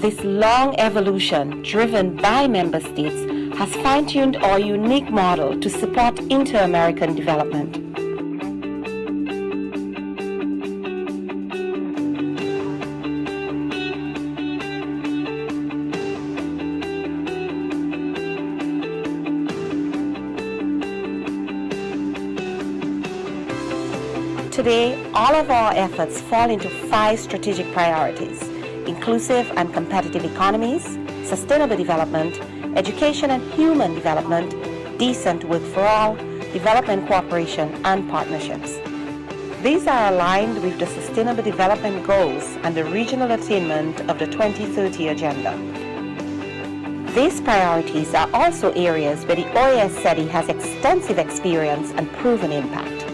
This long evolution, driven by member states, has fine-tuned our unique model to support inter-American development. Today, all of our efforts fall into 5 strategic priorities: inclusive and competitive economies, sustainable development, education and human development, decent work for all, development cooperation, and partnerships. These are aligned with the Sustainable Development Goals and the regional attainment of the 2030 Agenda. These priorities are also areas where the OAS SETI has extensive experience and proven impact.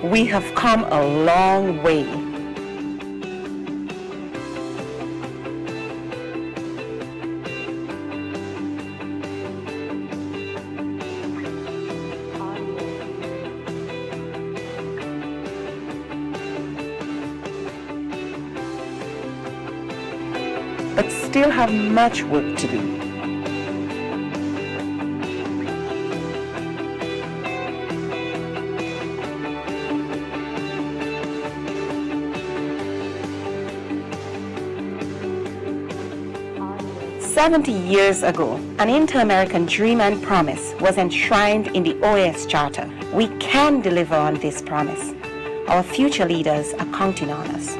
We have come a long way. But still have much work to do. "70 years ago, an inter-American dream and promise was enshrined in the OAS Charter. We can deliver on this promise. Our future leaders are counting on us."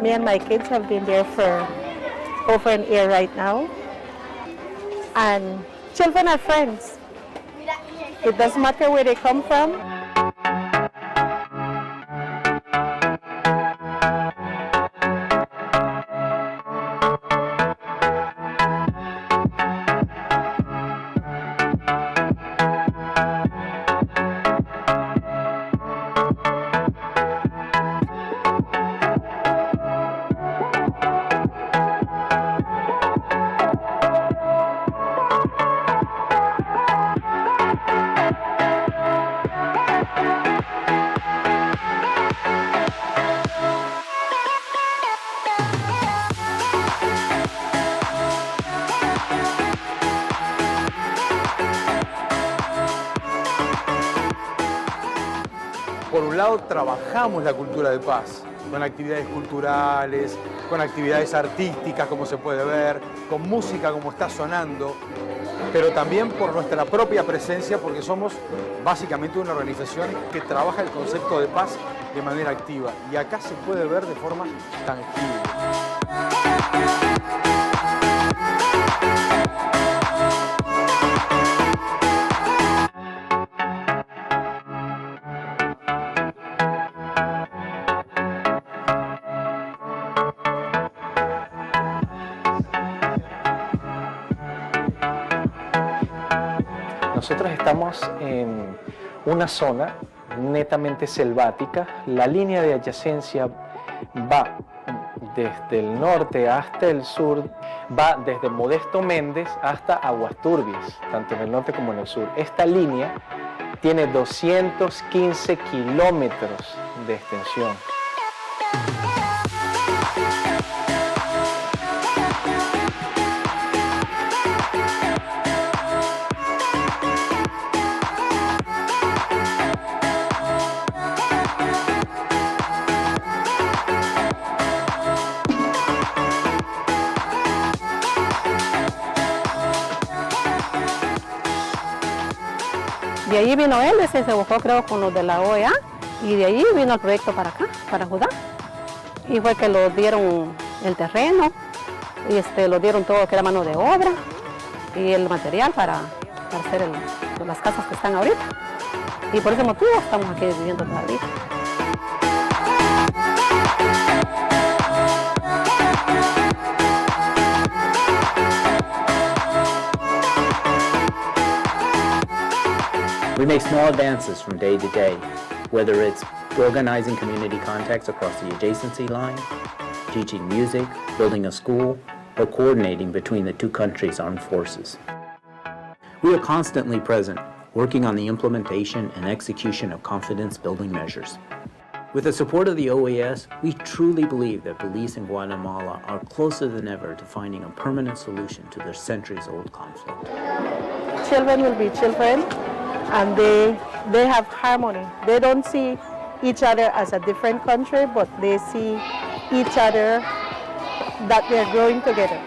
Me and my kids have been there for over an year right now. And children are friends. It doesn't matter where they come from. lado trabajamos la cultura de paz, con actividades culturales, con actividades artísticas, como se puede ver, con música como está sonando, pero también por nuestra propia presencia, porque somos básicamente una organización que trabaja el concepto de paz de manera activa, y acá se puede ver de forma tangible. Nosotros estamos en una zona netamente selvática. La línea de adyacencia va desde el norte hasta el sur, va desde Modesto Méndez hasta Aguas Turbias, tanto en el norte como en el sur. Esta línea tiene 215 kilómetros de extensión. De ahí vino él, ese se buscó creo con los de la OEA, y de ahí vino el proyecto para acá, para Judá. Y fue que lo dieron el terreno, y lo dieron todo que era mano de obra, y el material para hacer las casas que están ahorita. Y por ese motivo estamos aquí viviendo todavía. We make small advances from day to day, whether it's organizing community contacts across the adjacency line, teaching music, building a school, or coordinating between the two countries' armed forces. We are constantly present, working on the implementation and execution of confidence-building measures. With the support of the OAS, we truly believe that police in Guatemala are closer than ever to finding a permanent solution to their centuries-old conflict. Children will be children, and they have harmony. They don't see each other as a different country, but they see each other that they're growing together.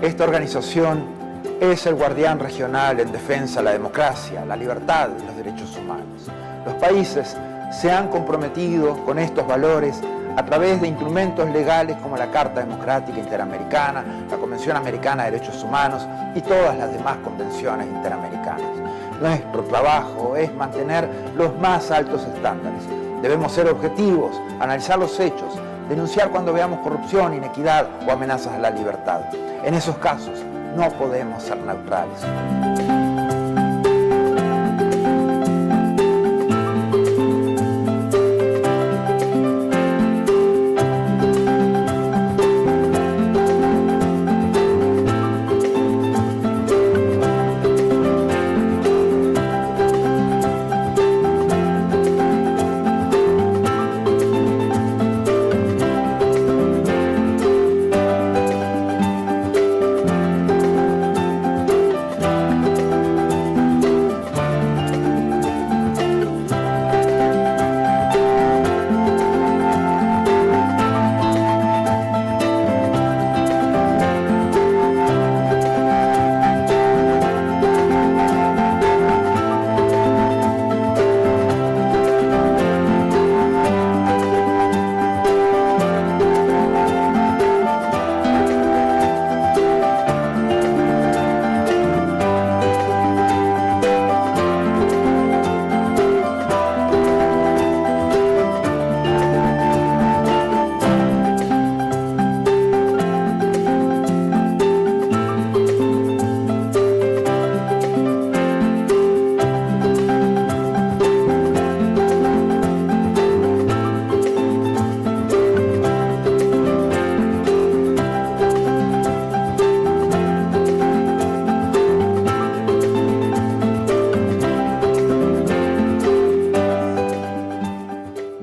Esta organización es el guardián regional en defensa de la democracia, la libertad y los derechos humanos. Los países se han comprometido con estos valores a través de instrumentos legales como la Carta Democrática Interamericana, la Convención Americana de Derechos Humanos y todas las demás convenciones interamericanas. Nuestro trabajo es mantener los más altos estándares. Debemos ser objetivos, analizar los hechos, denunciar cuando veamos corrupción, inequidad o amenazas a la libertad. En esos casos no podemos ser neutrales.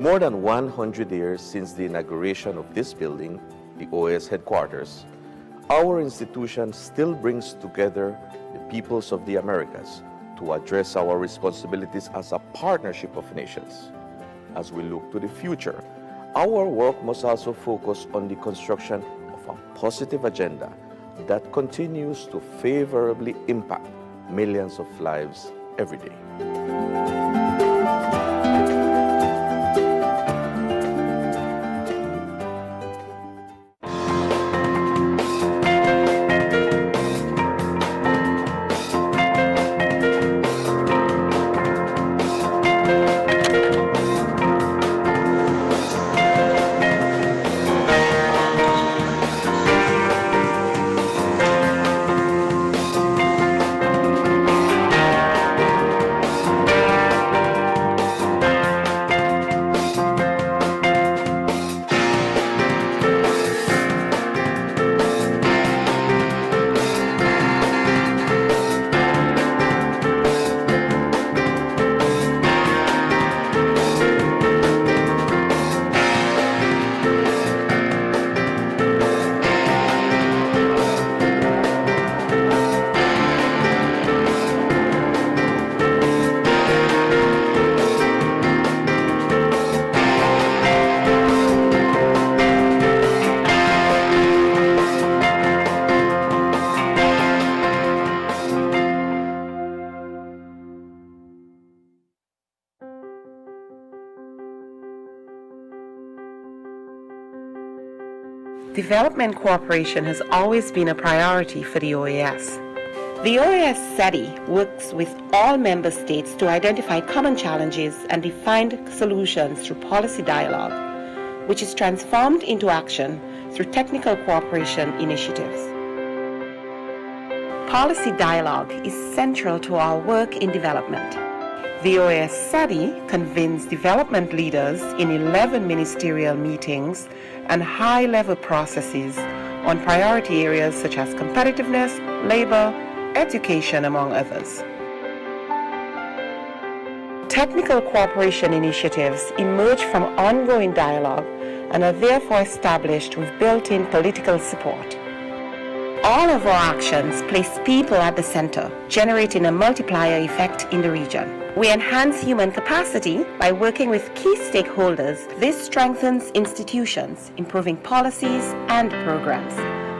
More than 100 years since the inauguration of this building, the OAS headquarters, our institution still brings together the peoples of the Americas to address our responsibilities as a partnership of nations. As we look to the future, our work must also focus on the construction of a positive agenda that continues to favorably impact millions of lives every day. Development cooperation has always been a priority for the OAS. The OAS SETI works with all member states to identify common challenges and define solutions through policy dialogue, which is transformed into action through technical cooperation initiatives. Policy dialogue is central to our work in development. The OAS SETI convenes development leaders in 11 ministerial meetings and high-level processes on priority areas such as competitiveness, labor, education, among others. Technical cooperation initiatives emerge from ongoing dialogue and are therefore established with built-in political support. All of our actions place people at the center, generating a multiplier effect in the region. We enhance human capacity by working with key stakeholders. This strengthens institutions, improving policies and programs,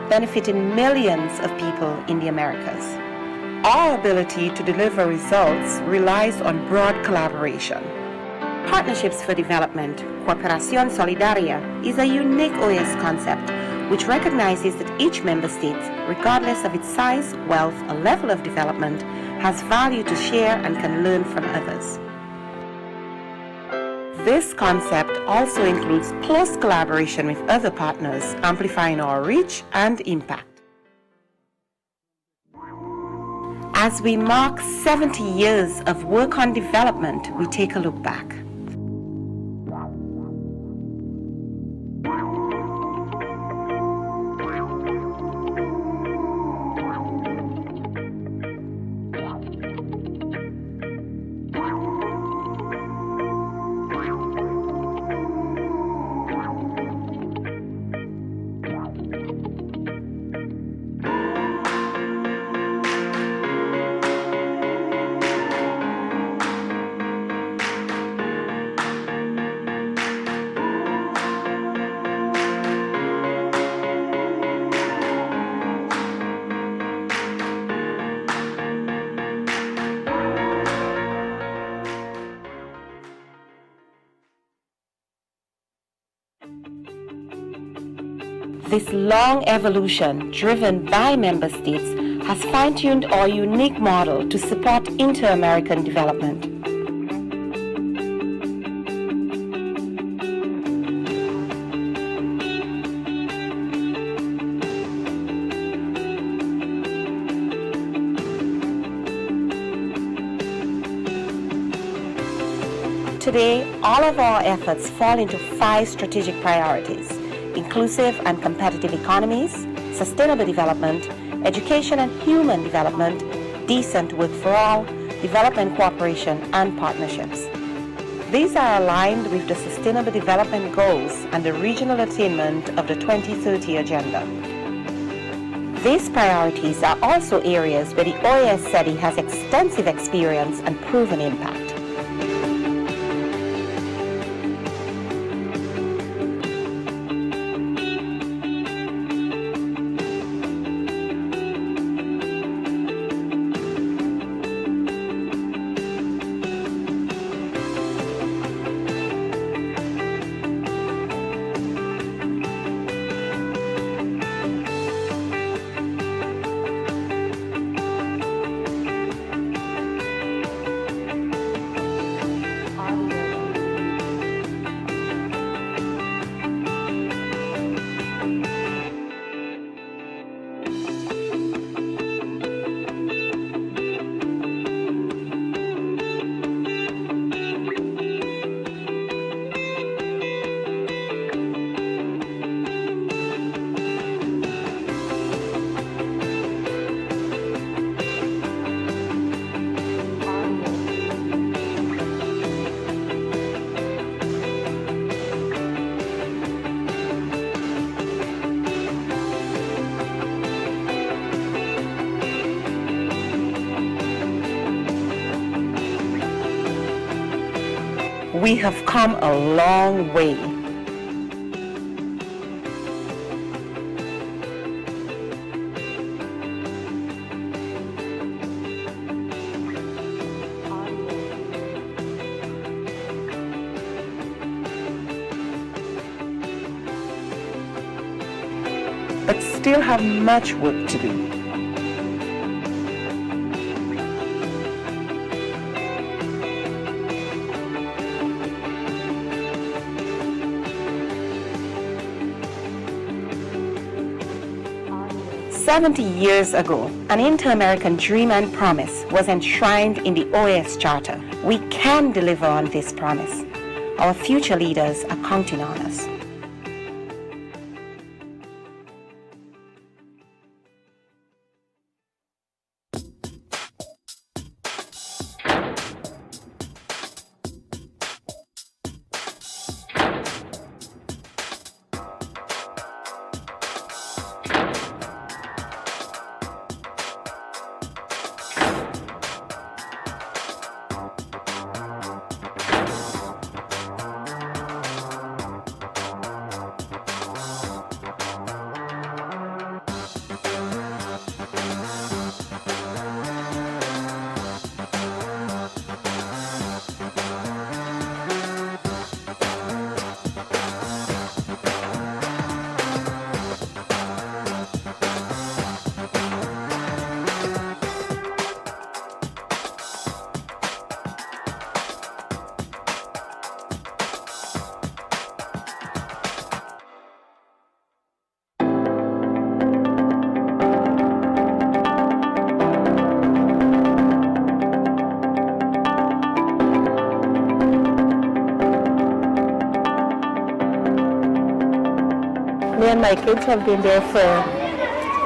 benefiting millions of people in the Americas. Our ability to deliver results relies on broad collaboration. Partnerships for Development, Cooperación Solidaria, is a unique OAS concept which recognizes that each member state, regardless of its size, wealth, or level of development, has value to share and can learn from others. This concept also includes close collaboration with other partners, amplifying our reach and impact. As we mark 70 years of work on development, we take a look back. This long evolution, driven by member states, has fine-tuned our unique model to support inter-American development. Today, all of our efforts fall into 5 strategic priorities: inclusive and competitive economies, sustainable development, education and human development, decent work for all, development cooperation and partnerships. These are aligned with the Sustainable Development Goals and the regional attainment of the 2030 Agenda. These priorities are also areas where the OAS SETI has extensive experience and proven impact. We have come a long way. But still have much work to do. "70 years ago, an inter-American dream and promise was enshrined in the OAS Charter. We can deliver on this promise. Our future leaders are counting on us." Me and my kids have been there for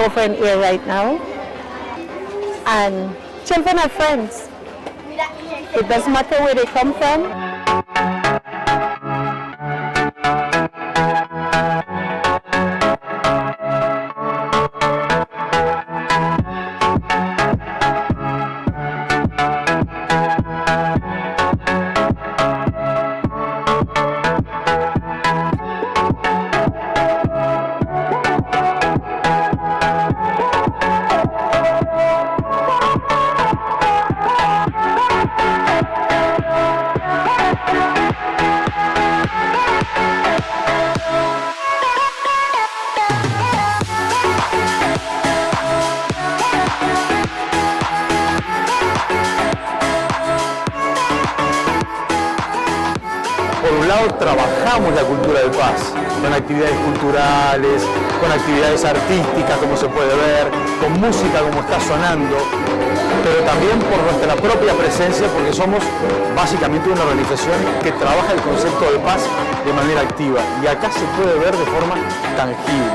over an year right now. And children are friends. It doesn't matter where they come from. Por un lado, trabajamos la cultura de paz, con actividades culturales, con actividades artísticas, como se puede ver, con música como está sonando, pero también por nuestra propia presencia, porque somos básicamente una organización que trabaja el concepto de paz de manera activa, y acá se puede ver de forma tangible.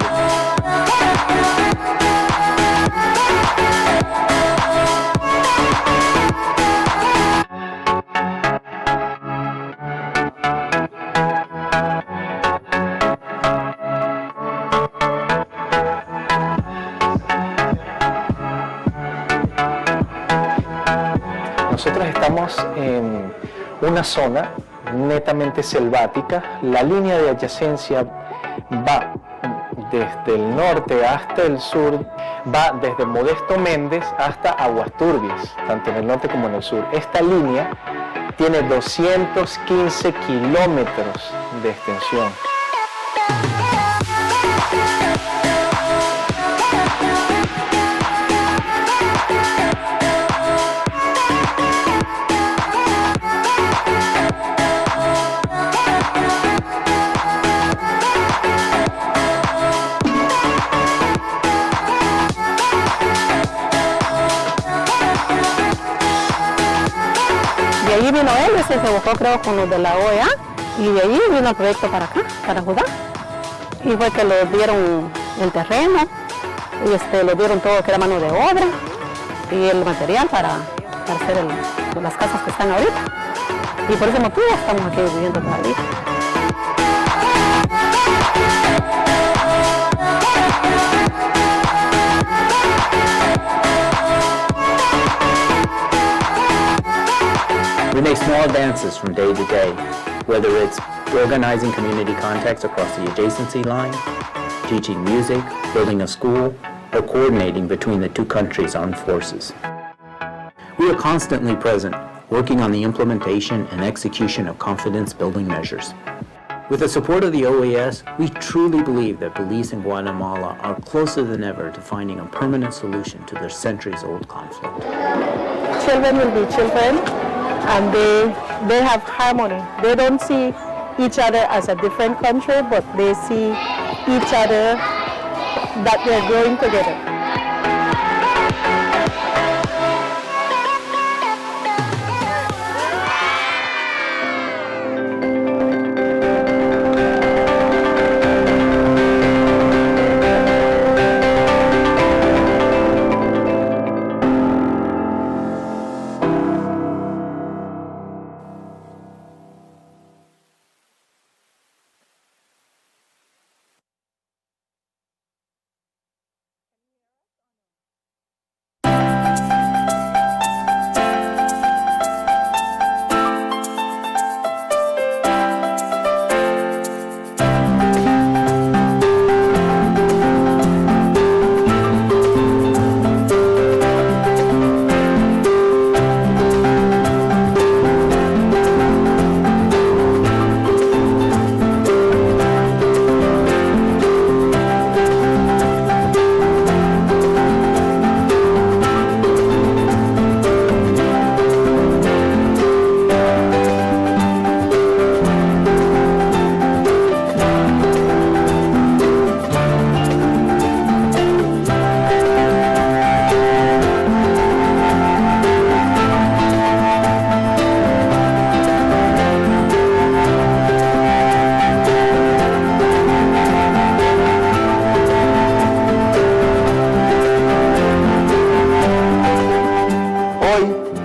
nosotros estamos en una zona netamente selvática. La línea de adyacencia va desde el norte hasta el sur, va desde Modesto Méndez hasta Aguas Turbias, tanto en el norte como en el sur. Esta línea tiene 215 kilómetros de extensión. De ahí vino él, se buscó creo con los de la OEA y de ahí vino el proyecto para acá, para Judá. Y fue que le dieron el terreno, y le dieron todo que era mano de obra y el material para hacer las casas que están ahorita. Y por ese motivo estamos aquí viviendo todavía. We make small advances from day to day, whether it's organizing community contacts across the adjacency line, teaching music, building a school, or coordinating between the two countries' armed forces. We are constantly present, working on the implementation and execution of confidence-building measures. With the support of the OAS, we truly believe that police in Guatemala are closer than ever to finding a permanent solution to their centuries-old conflict. Children will be children, and they have harmony. They don't see each other as a different country, but they see each other that they're growing together.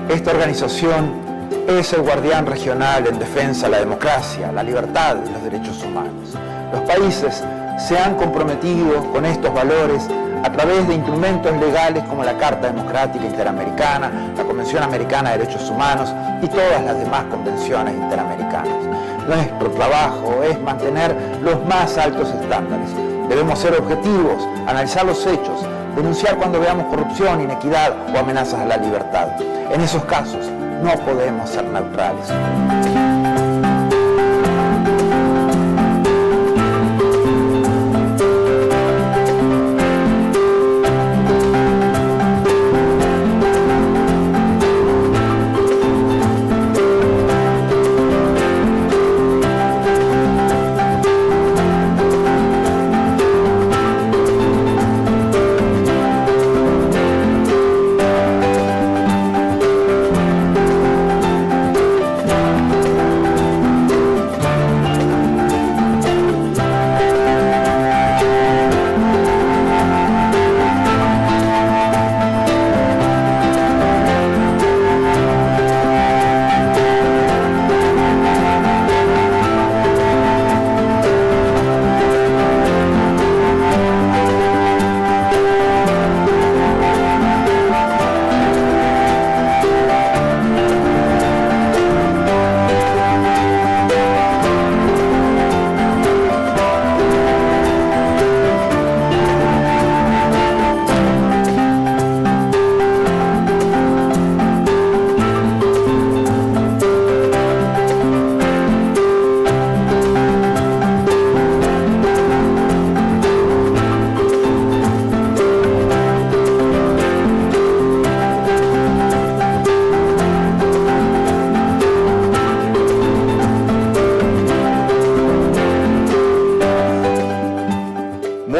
Esta organización es el guardián regional en defensa de la democracia, la libertad y los derechos humanos. Los países se han comprometido con estos valores a través de instrumentos legales como la Carta Democrática Interamericana, la Convención Americana de Derechos Humanos y todas las demás convenciones interamericanas. Nuestro trabajo es mantener los más altos estándares. Debemos ser objetivos, analizar los hechos, denunciar cuando veamos corrupción, inequidad o amenazas a la libertad. En esos casos no podemos ser neutrales.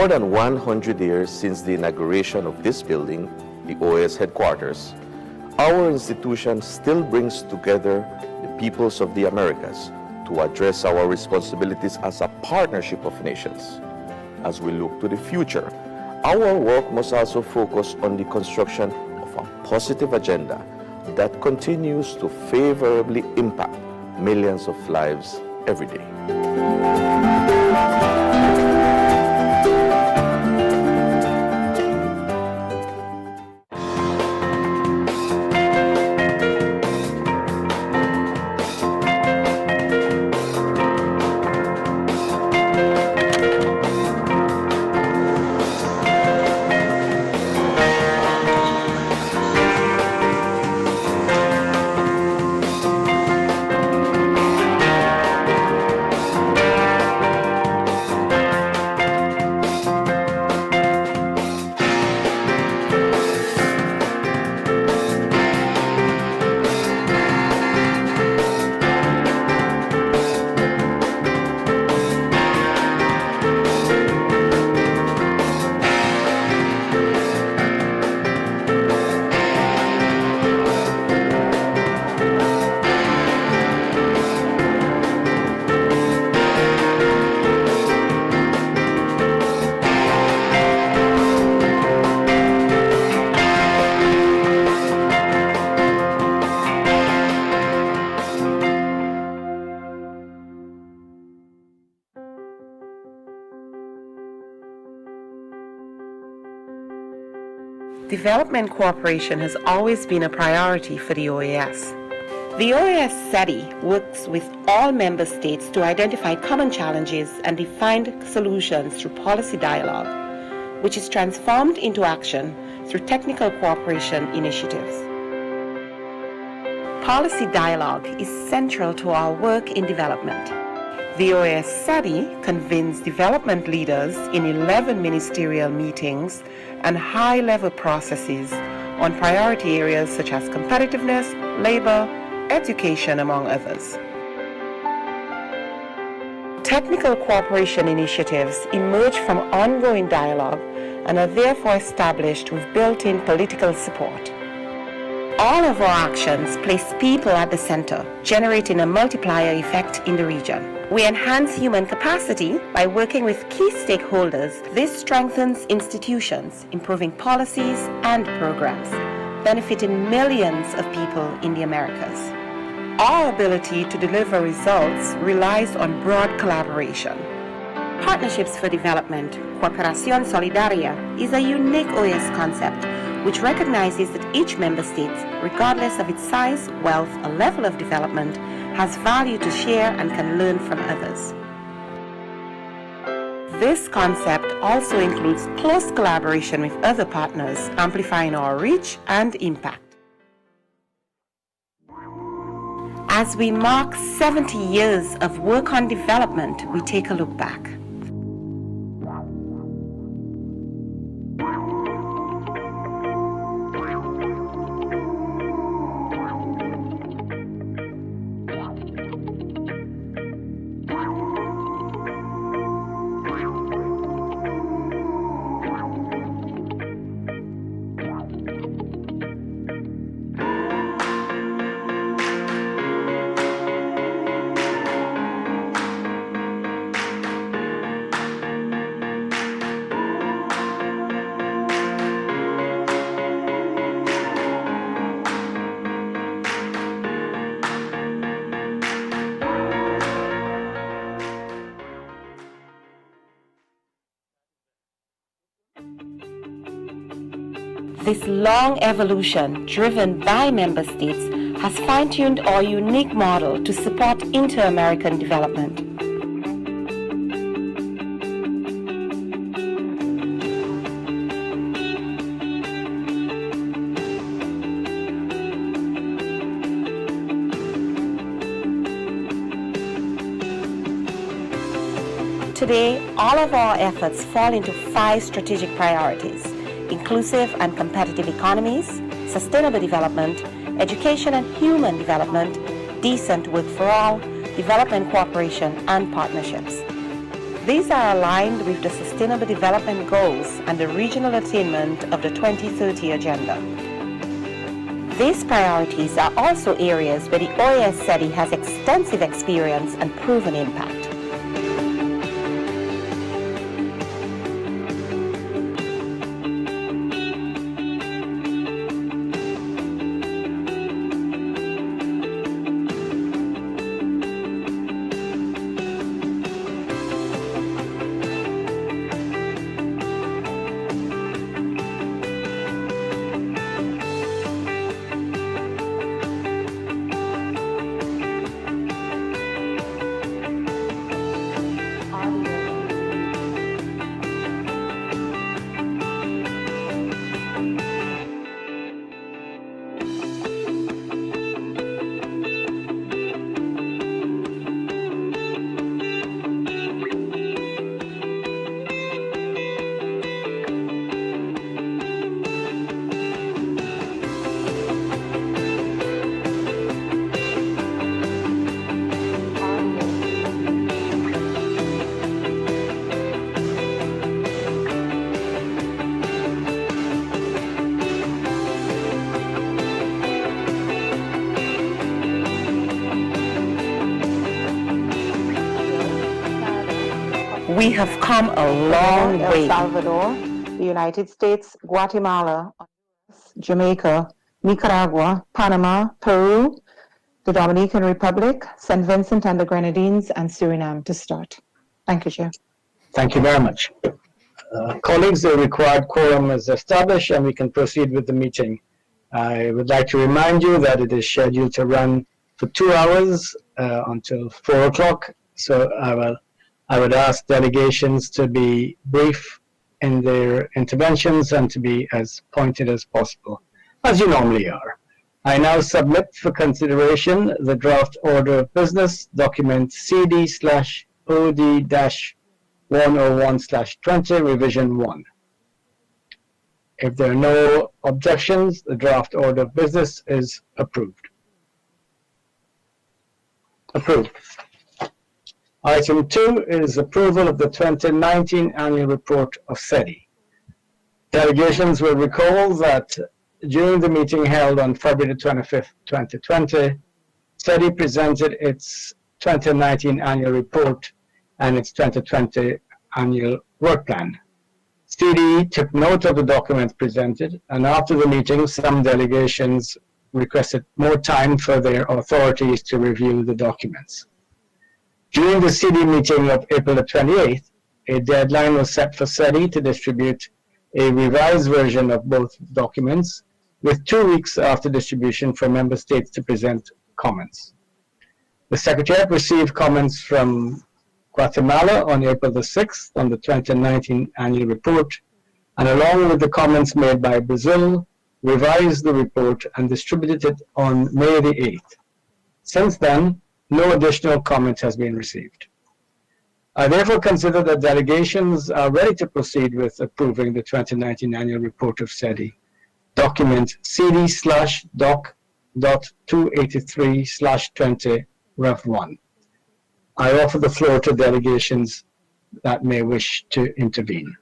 more than 100 years since the inauguration of this building, the OAS headquarters, our institution still brings together the peoples of the Americas to address our responsibilities as a partnership of nations. As we look to the future, our work must also focus on the construction of a positive agenda that continues to favorably impact millions of lives every day. Development cooperation has always been a priority for the OAS. The OAS SETI works with all member states to identify common challenges and define solutions through policy dialogue, which is transformed into action through technical cooperation initiatives. Policy dialogue is central to our work in development. The OAS SETI convenes development leaders in 11 ministerial meetings and high-level processes on priority areas such as competitiveness, labor, education, among others. Technical cooperation initiatives emerge from ongoing dialogue and are therefore established with built-in political support. All of our actions place people at the center, generating a multiplier effect in the region. We enhance human capacity by working with key stakeholders. This strengthens institutions, improving policies and programs, benefiting millions of people in the Americas. Our ability to deliver results relies on broad collaboration. Partnerships for Development, Cooperación Solidaria, is a unique OAS concept which recognizes that each member state, regardless of its size, wealth, or level of development, has value to share and can learn from others. This concept also includes close collaboration with other partners, amplifying our reach and impact. As we mark 70 years of work on development, we take a look back. This long evolution, driven by member states, has fine-tuned our unique model to support inter-American development. Today, all of our efforts fall into 5 strategic priorities: inclusive and competitive economies, sustainable development, education and human development, decent work for all, development cooperation and partnerships. These are aligned with the Sustainable Development Goals and the regional attainment of the 2030 Agenda. These priorities are also areas where the OAS SETI has extensive experience and proven impact. We have come a long way. El Salvador, the United States, Guatemala, Jamaica, Nicaragua, Panama, Peru, the Dominican Republic, St. Vincent and the Grenadines, and Suriname to start. Thank you, Chair. Thank you very much. Colleagues, the required quorum is established and we can proceed with the meeting. I would like to remind you that it is scheduled to run for 2 hours until 4 o'clock. So I would ask delegations to be brief in their interventions and to be as pointed as possible, as you normally are. I now submit for consideration the draft order of business, document CD/OD-101/20, revision 1. If there are no objections, the draft order of business is approved. Approved. Item 2 is approval of the 2019 annual report of SETI. Delegations will recall that during the meeting held on February 25th, 2020, SETI presented its 2019 annual report and its 2020 annual work plan. CD took note of the documents presented, and after the meeting, some delegations requested more time for their authorities to review the documents. During the CD meeting of April the 28th, a deadline was set for SETI to distribute a revised version of both documents, with 2 weeks after distribution for member states to present comments. The Secretariat received comments from Guatemala on April the 6th on the 2019 annual report, and along with the comments made by Brazil, revised the report and distributed it on May the 8th. Since then, no additional comment has been received. I therefore consider that delegations are ready to proceed with approving the 2019 annual report of SETI, document CD/doc.283/20, Ref 1. I offer the floor to delegations that may wish to intervene.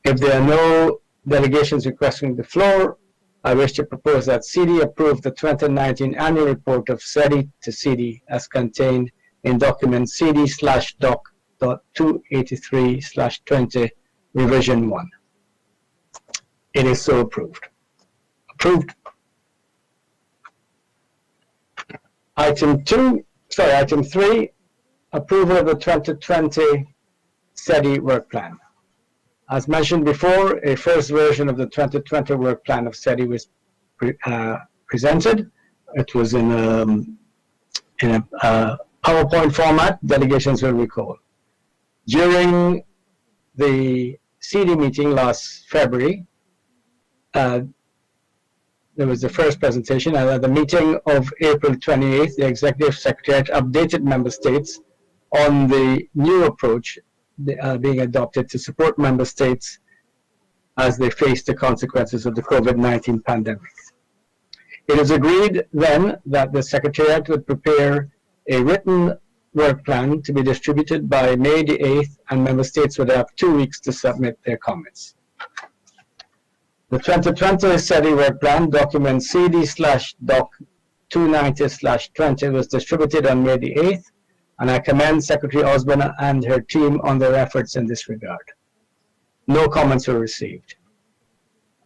If there are no delegations requesting the floor, I wish to propose that CD approve the 2019 annual report of SETI to CD as contained in document CD/doc.283/20, revision 1. It is so approved. Approved. Item 3, approval of the 2020 SETI work plan. As mentioned before, a first version of the 2020 work plan of SETI was presented. It was in a PowerPoint format, delegations will recall. During the CD meeting last February, there was the first presentation, and at the meeting of April 28th, the Executive Secretariat updated member states on the new approach being adopted to support member states as they face the consequences of the COVID-19 pandemic. It is agreed then that the Secretariat would prepare a written work plan to be distributed by May the 8th, and member states would have 2 weeks to submit their comments. The 2020 SETI work plan, document CD/doc 290/20, was distributed on May the 8th, and I commend Secretary Osborne and her team on their efforts in this regard. No comments were received.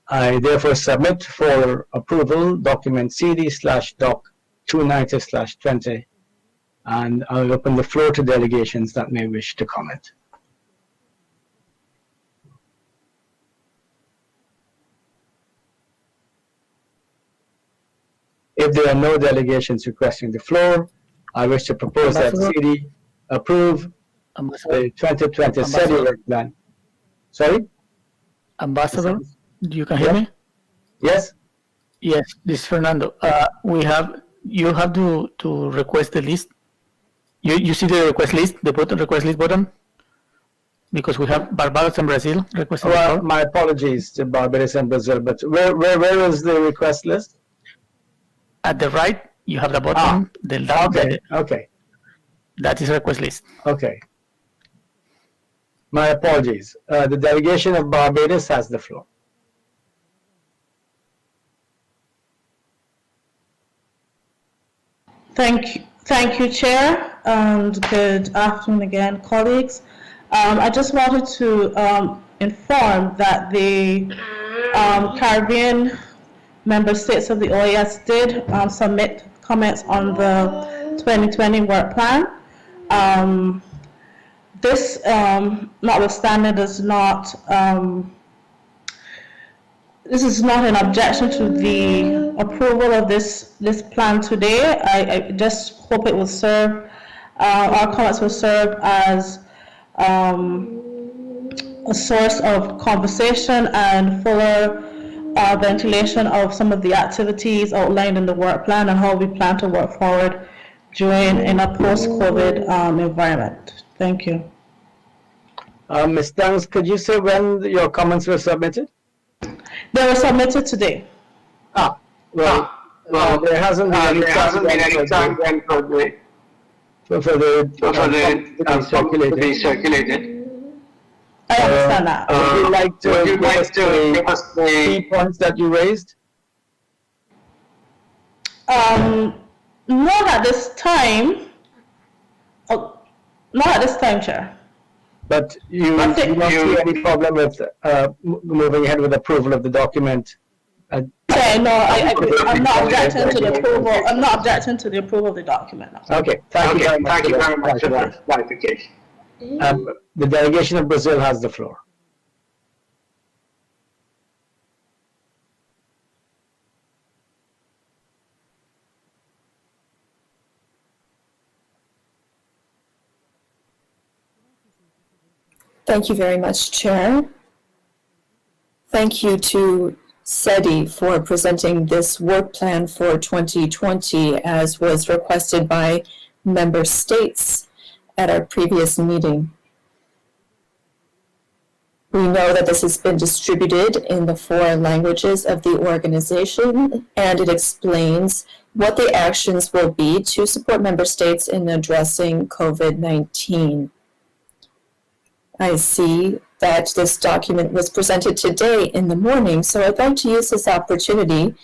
I therefore submit for approval document CD/doc 290/20, and I'll open the floor to delegations that may wish to comment. If there are no delegations requesting the floor, I wish to propose that CD approve the 2020 SETI work plan. Sorry? Ambassador, you can hear me? Yes? Yes, this is Fernando. You have to request the list. You see the request list, the button, request list button? Because we have Barbados and Brazil requesting. Well, my apologies to Barbados and Brazil, but where is the request list? At the right, you have the button. Okay. That is request list. Okay. My apologies. The delegation of Barbados has the floor. Thank you, Chair, and good afternoon again, colleagues. I just wanted to inform that the Caribbean member states of the OAS did submit comments on the 2020 work plan. This, notwithstanding, this is not an objection to the approval of this plan today. I just hope it will serve, our comments will serve as a source of conversation and fuller ventilation of some of the activities outlined in the work plan and how we plan to work forward in a post-COVID environment. Thank you. Ms. Dungs, could you say when your comments were submitted? They were submitted today. Well, there hasn't been any time for the be circulated. I understand that. Would you like to give us the key points that you raised? Not at this time. Not at this time, Chair. But you don't see any problem with moving ahead with approval of the document? Okay, no, I'm not objecting to the approval. I'm not objecting to the approval of the document. No. Okay, thank you very much for that clarification. The delegation of Brazil has the floor. Thank you very much, Chair. Thank you to SETI for presenting this work plan for 2020 as was requested by member states at our previous meeting. We know that this has been distributed in the 4 languages of the organization, and it explains what the actions will be to support member states in addressing COVID-19. I see that this document was presented today in the morning, so I'd like to use this opportunity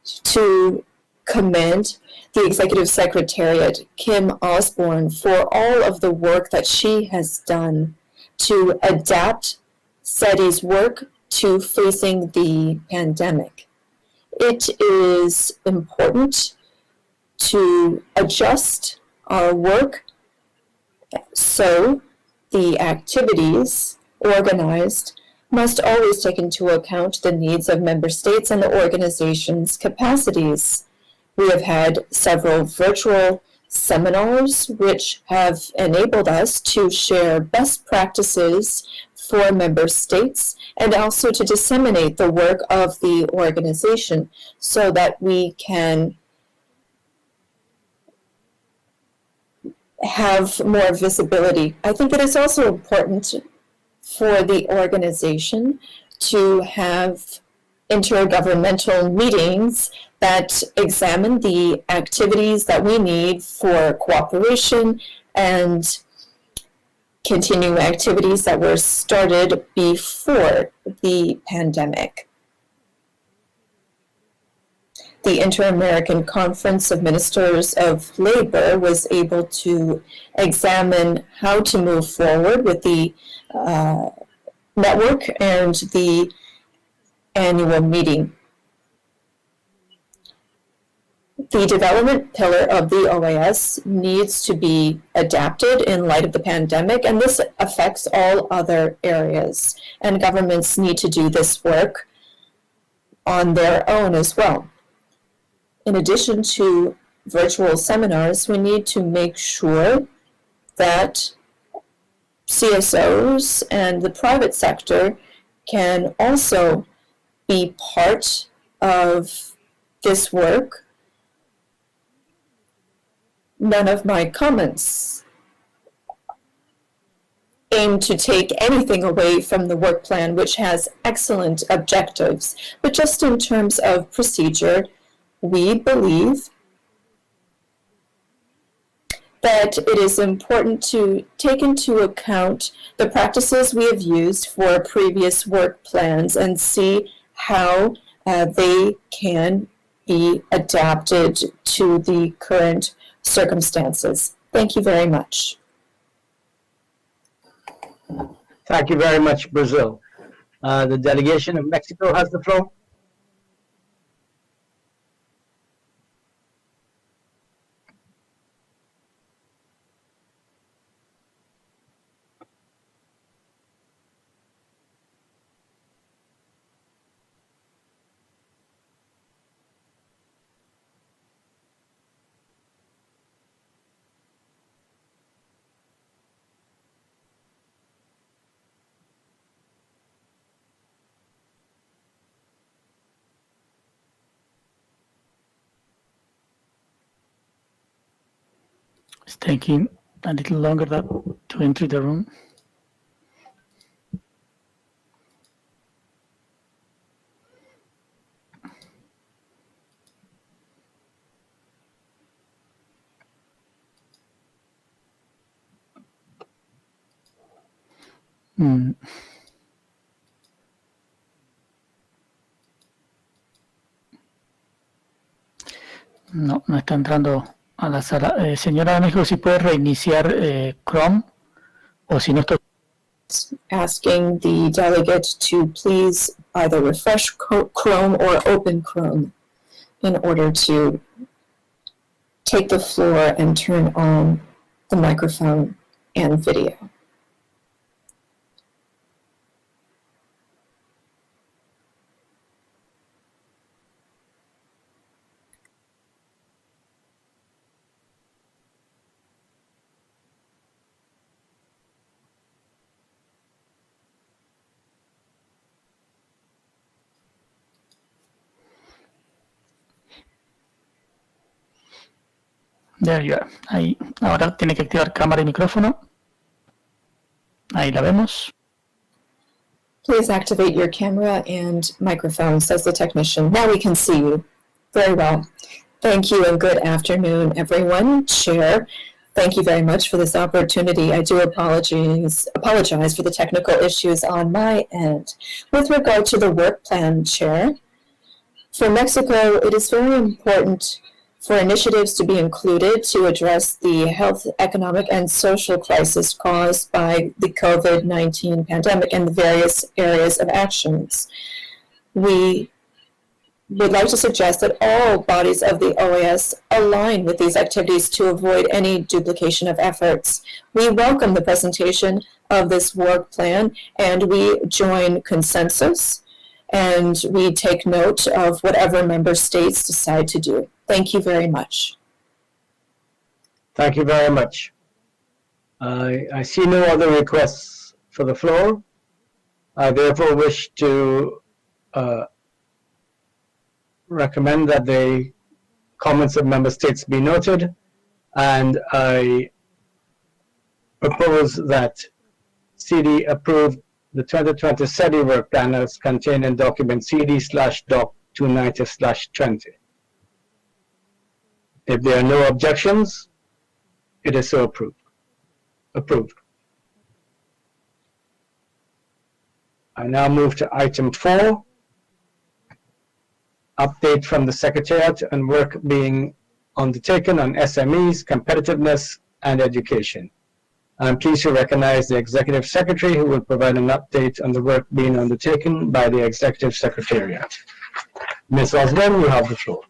to commend the Executive Secretariat, Kim Osborne, for all of the work that she has done to adapt SETI's work to facing the pandemic. It is important to adjust our work so the activities organized must always take into account the needs of member states and the organization's capacities. We have had several virtual seminars which have enabled us to share best practices for member states and also to disseminate the work of the organization so that we can have more visibility. I think it is also important for the organization to have intergovernmental meetings that examine the activities that we need for cooperation and continue activities that were started before the pandemic. The Inter-American Conference of Ministers of Labor was able to examine how to move forward with the network and the annual meeting. The development pillar of the OAS needs to be adapted in light of the pandemic, and this affects all other areas. And governments need to do this work on their own as well. In addition to virtual seminars, we need to make sure that CSOs and the private sector can also be part of this work. None of my comments aim to take anything away from the work plan, which has excellent objectives, but just in terms of procedure, we believe that it is important to take into account the practices we have used for previous work plans and see how they can be adapted to the current circumstances. Thank you very much. Thank you very much, Brazil. The delegation of Mexico has the floor. It's taking a little longer to enter the room. No, no está entrando a la sala. Señora de México, si puede reiniciar Chrome, o si no estoy... Asking the delegate to please either refresh Chrome or open Chrome in order to take the floor and turn on the microphone and video. There you are. Ahí. Ahora tiene que activar cámara y micrófono. Ahí la vemos. Please activate your camera and microphone, says the technician. Now we can see you. Very well. Thank you and good afternoon, everyone. Chair, thank you very much for this opportunity. I do apologize for the technical issues on my end. With regard to the work plan, Chair, for Mexico, it is very important for initiatives to be included to address the health, economic, and social crisis caused by the COVID-19 pandemic and the various areas of actions. We would like to suggest that all bodies of the OAS align with these activities to avoid any duplication of efforts. We welcome the presentation of this work plan, and we join consensus, and we take note of whatever member states decide to do. Thank you very much. Thank you very much. I see no other requests for the floor. I therefore wish to recommend that the comments of member states be noted, and I propose that CD approve the 2020 SETI work plan as contained in document CD/doc 290/20. If there are no objections, it is so approved. I now move to item 4, update from the Secretariat on work being undertaken on SMEs, competitiveness, and education. I'm pleased to recognize the Executive Secretary who will provide an update on the work being undertaken by the Executive Secretariat. Ms. Osborne, you have the floor.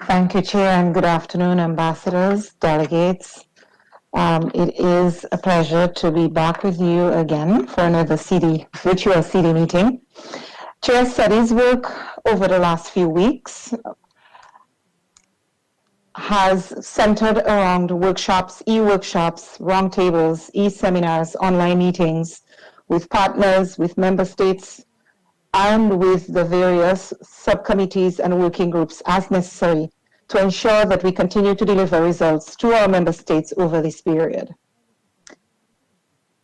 Thank you, Chair, and good afternoon, ambassadors, delegates. It is a pleasure to be back with you again for another virtual CD meeting. Chair, SETI's work over the last few weeks has centered around workshops, e-workshops, roundtables, e-seminars, online meetings with partners, with member states, and with the various subcommittees and working groups as necessary to ensure that we continue to deliver results to our member states over this period.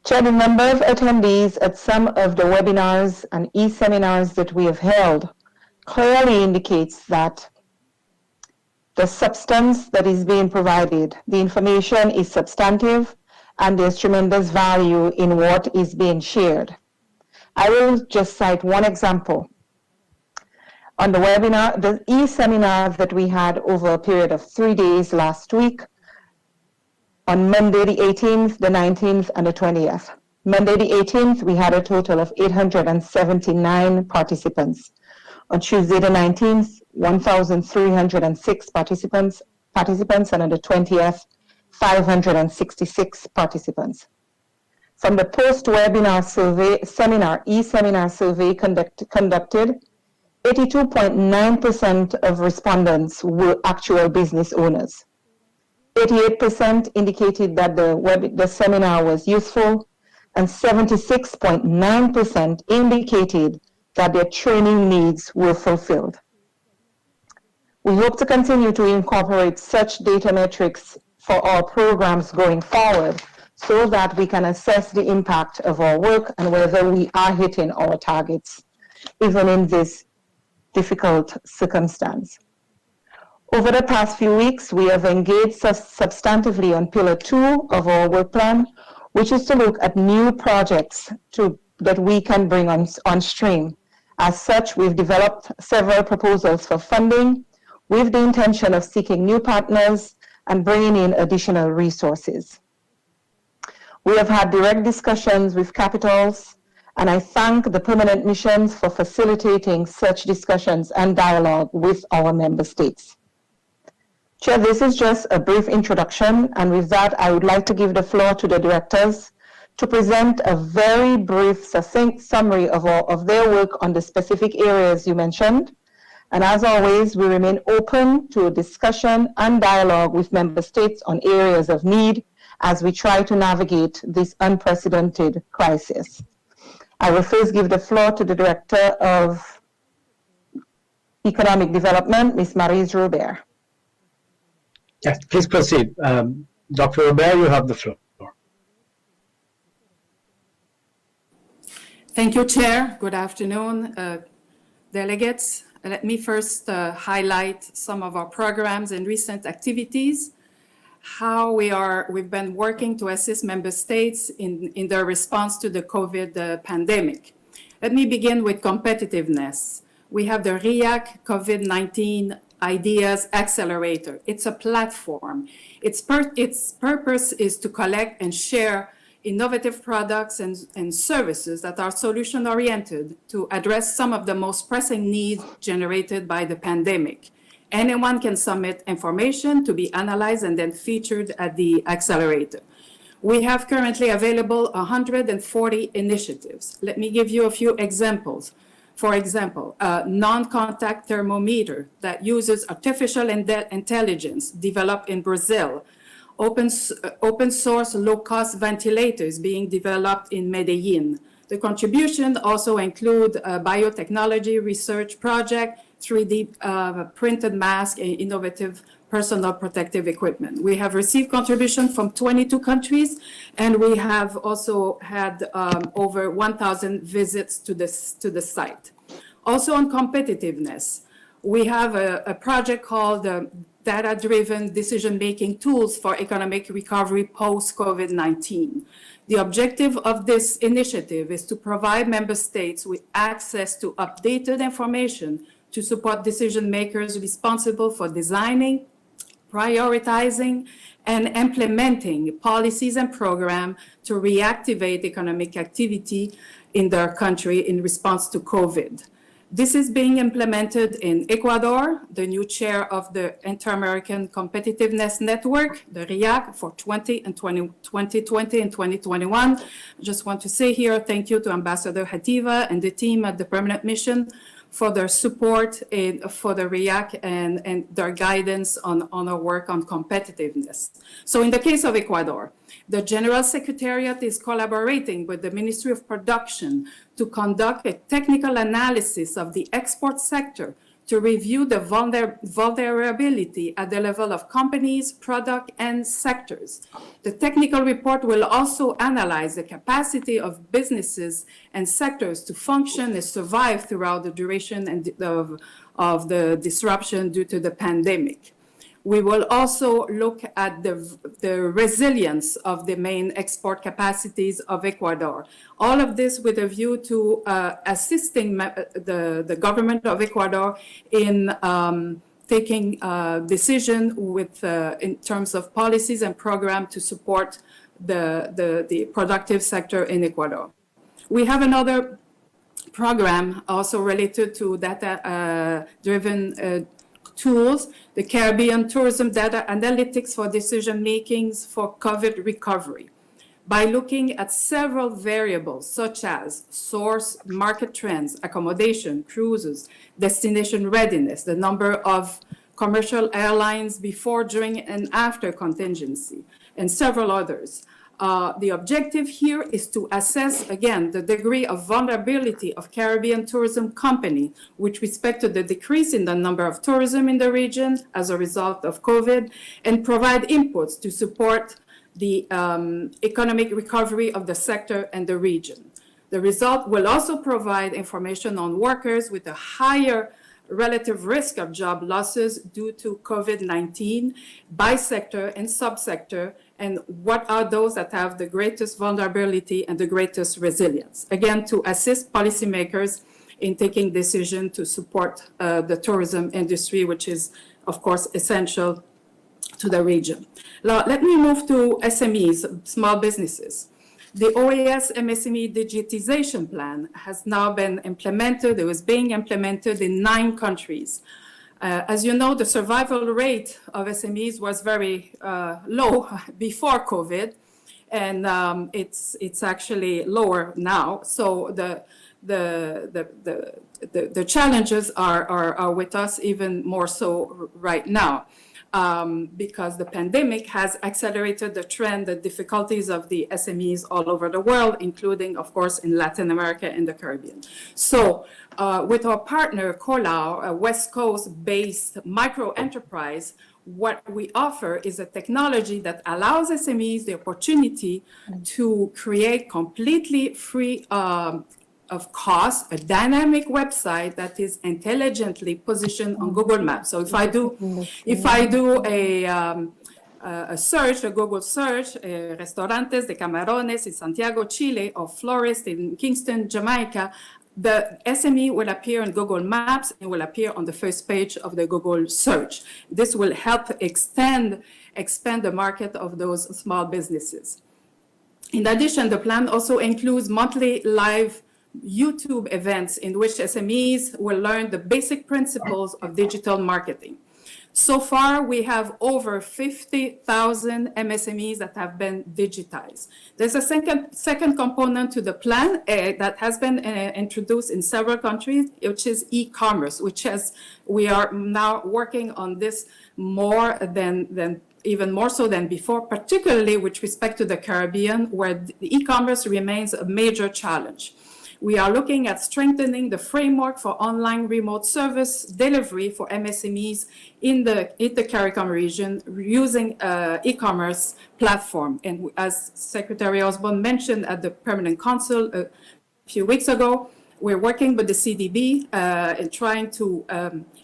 Chair, the number of attendees at some of the webinars and e-seminars that we have held clearly indicates that the substance that is being provided, the information is substantive, and there's tremendous value in what is being shared. I will just cite one example. On the webinar, the e-seminar that we had over a period of 3 days last week, on Monday the 18th, the 19th, and the 20th. Monday the 18th, we had a total of 879 participants. On Tuesday the 19th, 1,306 participants, and on the 20th, 566 participants. From the post-webinar e-seminar survey conducted, 82.9% of respondents were actual business owners. 88% indicated that the seminar was useful, and 76.9% indicated that their training needs were fulfilled. We hope to continue to incorporate such data metrics for our programs going forward so that we can assess the impact of our work and whether we are hitting our targets, even in this difficult circumstance. Over the past few weeks, we have engaged substantively on Pillar 2 of our work plan, which is to look at new projects that we can bring on stream. As such, we've developed several proposals for funding with the intention of seeking new partners and bringing in additional resources. We have had direct discussions with capitals, and I thank the permanent missions for facilitating such discussions and dialogue with our member states. Chair, this is just a brief introduction, and with that, I would like to give the floor to the directors to present a very brief, succinct summary of their work on the specific areas you mentioned. And as always, we remain open to a discussion and dialogue with member states on areas of need as we try to navigate this unprecedented crisis. I will first give the floor to the Director of Economic Development, Ms. Maryse Robert. Yes, please proceed. Dr. Robert, you have the floor. Thank you, Chair. Good afternoon, delegates. Let me first highlight some of our programs and recent activities, how we've been working to assist member states in their response to the COVID pandemic. Let me begin with competitiveness. We have the REACT COVID-19 Ideas Accelerator. It's a platform. Its purpose is to collect and share innovative products and services that are solution-oriented to address some of the most pressing needs generated by the pandemic. Anyone can submit information to be analyzed and then featured at the accelerator. We have currently available 140 initiatives. Let me give you a few examples. For example, a non-contact thermometer that uses artificial intelligence developed in Brazil. Open source low-cost ventilators being developed in Medellin. The contribution also include a biotechnology research project 3D printed masks, and innovative personal protective equipment. We have received contributions from 22 countries, and we have also had over 1,000 visits to the site. Also on competitiveness, we have a project called Data-Driven Decision-Making Tools for Economic Recovery Post-COVID-19. The objective of this initiative is to provide member states with access to updated information to support decision makers responsible for designing, prioritizing, and implementing policies and programs to reactivate economic activity in their country in response to COVID. This is being implemented in Ecuador, the new chair of the Inter-American Competitiveness Network, the RIAC, for 2020 and 2021. I just want to say here, thank you to Ambassador Hativa and the team at the Permanent Mission for their support for the RIAC and their guidance on our work on competitiveness. So in the case of Ecuador, the General Secretariat is collaborating with the Ministry of Production to conduct a technical analysis of the export sector to review the vulnerability at the level of companies, product, and sectors. The technical report will also analyze the capacity of businesses and sectors to function and survive throughout the duration of the disruption due to the pandemic. We will also look at the resilience of the main export capacities of Ecuador. All of this with a view to assisting the government of Ecuador in taking decision in terms of policies and programs to support the productive sector in Ecuador. We have another program also related to data-driven tools, the Caribbean Tourism Data Analytics for Decision Makings for COVID Recovery. By looking at several variables such as source, market trends, accommodation, cruises, destination readiness, the number of commercial airlines before, during, and after contingency, and several others. The objective here is to assess, again, the degree of vulnerability of Caribbean tourism company with respect to the decrease in the number of tourism in the region as a result of COVID, and provide inputs to support the economic recovery of the sector and the region. The result will also provide information on workers with a higher relative risk of job losses due to COVID-19 by sector and subsector, and what are those that have the greatest vulnerability and the greatest resilience. Again, to assist policymakers in taking decisions to support the tourism industry, which is, of course, essential to the region. Now, let me move to SMEs, small businesses. The OAS MSME digitization plan has now been implemented. It was being implemented in 9 countries. As you know, the survival rate of SMEs was very low before COVID, and it's actually lower now. So the challenges are with us even more so right now. Because the pandemic has accelerated the trend, the difficulties of the SMEs all over the world, including, of course, in Latin America and the Caribbean. So with our partner, Colau, a West Coast-based micro enterprise, what we offer is a technology that allows SMEs the opportunity to create completely free of cost, a dynamic website that is intelligently positioned on Google Maps. So if I do a search, a Google search, restaurantes de camarones in Santiago, Chile, or florist in Kingston, Jamaica, the SME will appear on Google Maps and will appear on the first page of the Google search. This will help expand the market of those small businesses. In addition, the plan also includes monthly live YouTube events in which SMEs will learn the basic principles of digital marketing. So far, we have over 50,000 MSMEs that have been digitized. There's a second component to the plan that has been introduced in several countries, which is e-commerce, we are now working on this more than even more so than before, particularly with respect to the Caribbean, where the e-commerce remains a major challenge. We are looking at strengthening the framework for online remote service delivery for MSMEs in the CARICOM region using e-commerce platform. And as Secretary Osborne mentioned at the Permanent Council a few weeks ago, we're working with the CDB and trying to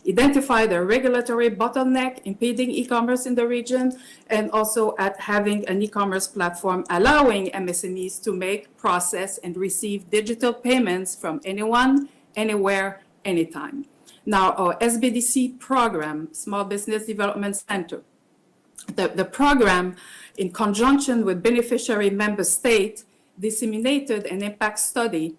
identify the regulatory bottleneck impeding e-commerce in the region, and also at having an e-commerce platform allowing MSMEs to make, process, and receive digital payments from anyone, anywhere, anytime. Now, our SBDC program, Small Business Development Center, the program, in conjunction with beneficiary member state, disseminated an impact survey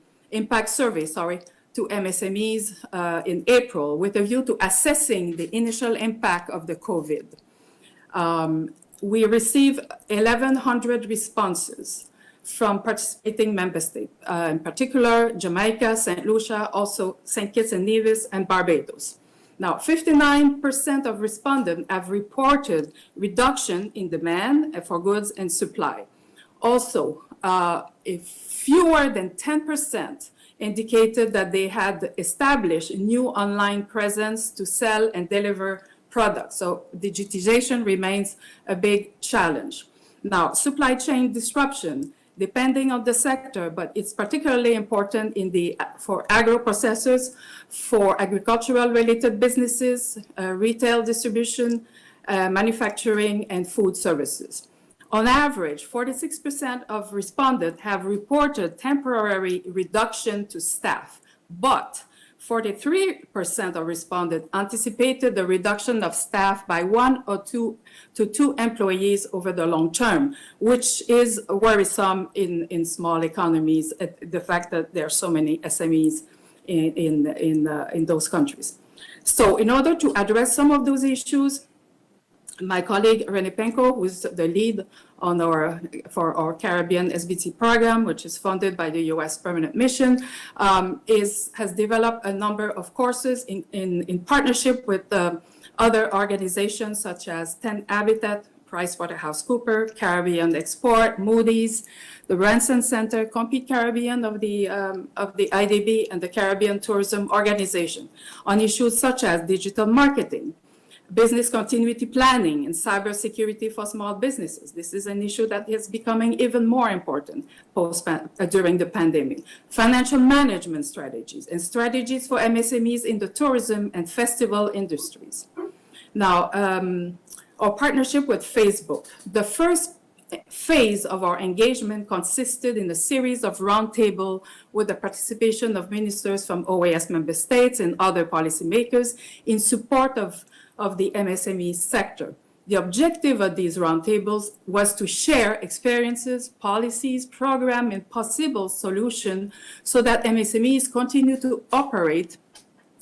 to MSMEs in April with a view to assessing the initial impact of the COVID. We received 1,100 responses from participating member states, in particular Jamaica, St. Lucia, also St. Kitts and Nevis, and Barbados. Now, 59% of respondents have reported reduction in demand for goods and supply. Also, if fewer than 10% indicated that they had established a new online presence to sell and deliver products. So digitization remains a big challenge. Now, supply chain disruption, depending on the sector, but it's particularly important for agro-processors, for agricultural related businesses, retail distribution, manufacturing, and food services. On average, 46% of respondents have reported temporary reduction to staff, but 43% of respondents anticipated the reduction of staff by 1 or 2 employees over the long term, which is worrisome in small economies, the fact that there are so many SMEs in those countries. So in order to address some of those issues, my colleague René Penko, who is the lead for our Caribbean SBT program, which is funded by the U.S. Permanent Mission, has developed a number of courses in partnership with other organizations such as 10 Habitat, PricewaterhouseCoopers, Caribbean Export, Moody's, the Ransom Center, Compete Caribbean of the IDB, and the Caribbean Tourism Organization on issues such as digital marketing, business continuity planning, and cybersecurity for small businesses. This is an issue that is becoming even more important during the pandemic. Financial management strategies and strategies for MSMEs in the tourism and festival industries. Now, our partnership with Facebook. The first phase of our engagement consisted in a series of roundtables with the participation of ministers from OAS member states and other policymakers in support of the MSME sector. The objective of these roundtables was to share experiences, policies, programs, and possible solutions so that MSMEs continue to operate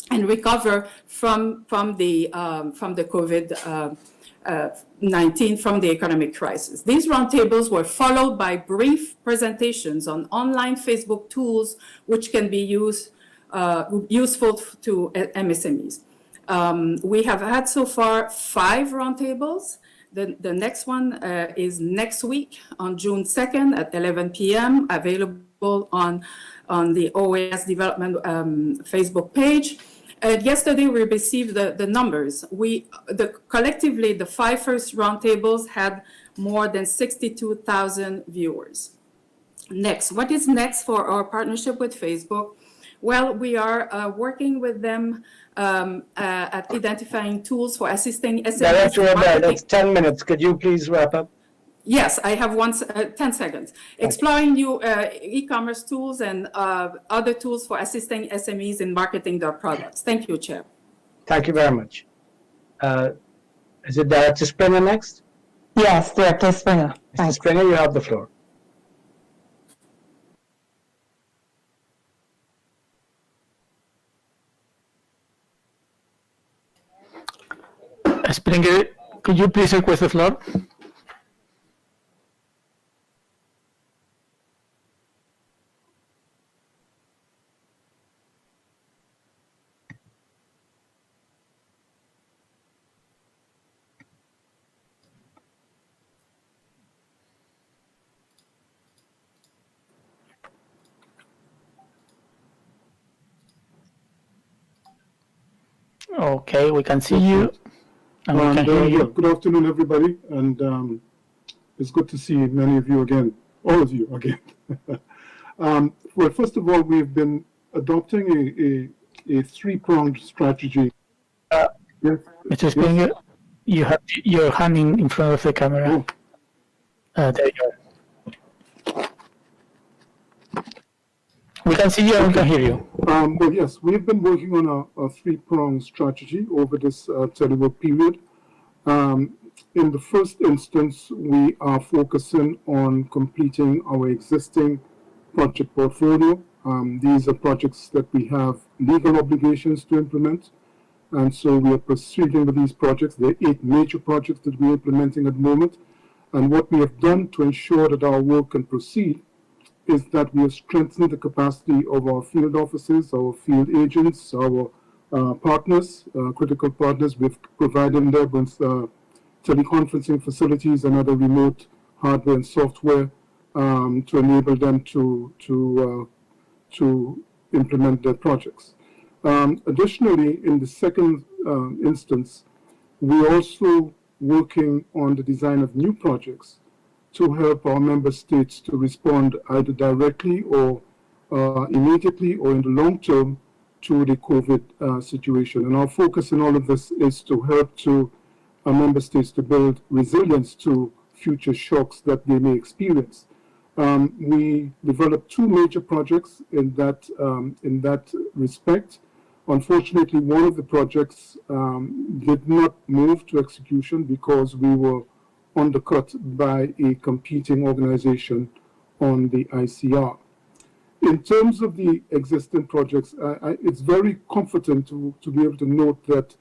and recover from the COVID-19, from the economic crisis. These roundtables were followed by brief presentations on online Facebook tools, which can be useful to MSMEs. We have had so far 5 roundtables. The next one is next week on June 2nd at 11 p.m., available on the OAS Development Facebook page. Yesterday, we received the numbers. Collectively, the 5 first roundtables had more than 62,000 viewers. Next, what is next for our partnership with Facebook? Well, we are working with them at identifying tools for assisting SMEs. Director, that's 10 minutes. Could you please wrap up? Yes, I have 10 seconds. Exploring new e-commerce tools and other tools for assisting SMEs in marketing their products. Thank you, Chair. Thank you very much. Is it Director Springer next? Yes, Director Springer. Mr. Springer, you have the floor. Springer, could you please request the floor? Okay, we can see you. And we can hear you. Good afternoon, everybody, and it's good to see many of you again, all of you again. Well, first of all, we've been adopting a three-pronged strategy. Mr. Springer, you have your hand in front of the camera. There you go. We can see you and we can hear you. Well, yes, we've been working on a three-pronged strategy over this telework period. In the first instance, we are focusing on completing our existing project portfolio. These are projects that we have legal obligations to implement, and so we are proceeding with these projects. There are 8 major projects that we're implementing at the moment, and what we have done to ensure that our work can proceed is that we have strengthened the capacity of our field offices, our field agents, our partners, critical partners. We've provided them with teleconferencing facilities and other remote hardware and software to enable them to implement their projects. Additionally, in the second instance, we're also working on the design of new projects to help our member states to respond either directly or immediately or in the long term to the COVID situation. And our focus in all of this is to help to our member states to build resilience to future shocks that they may experience. We developed 2 major projects in that respect. Unfortunately, one of the projects did not move to execution because we were undercut by a competing organization on the ICR. In terms of the existing projects, it's very comforting to be able to note that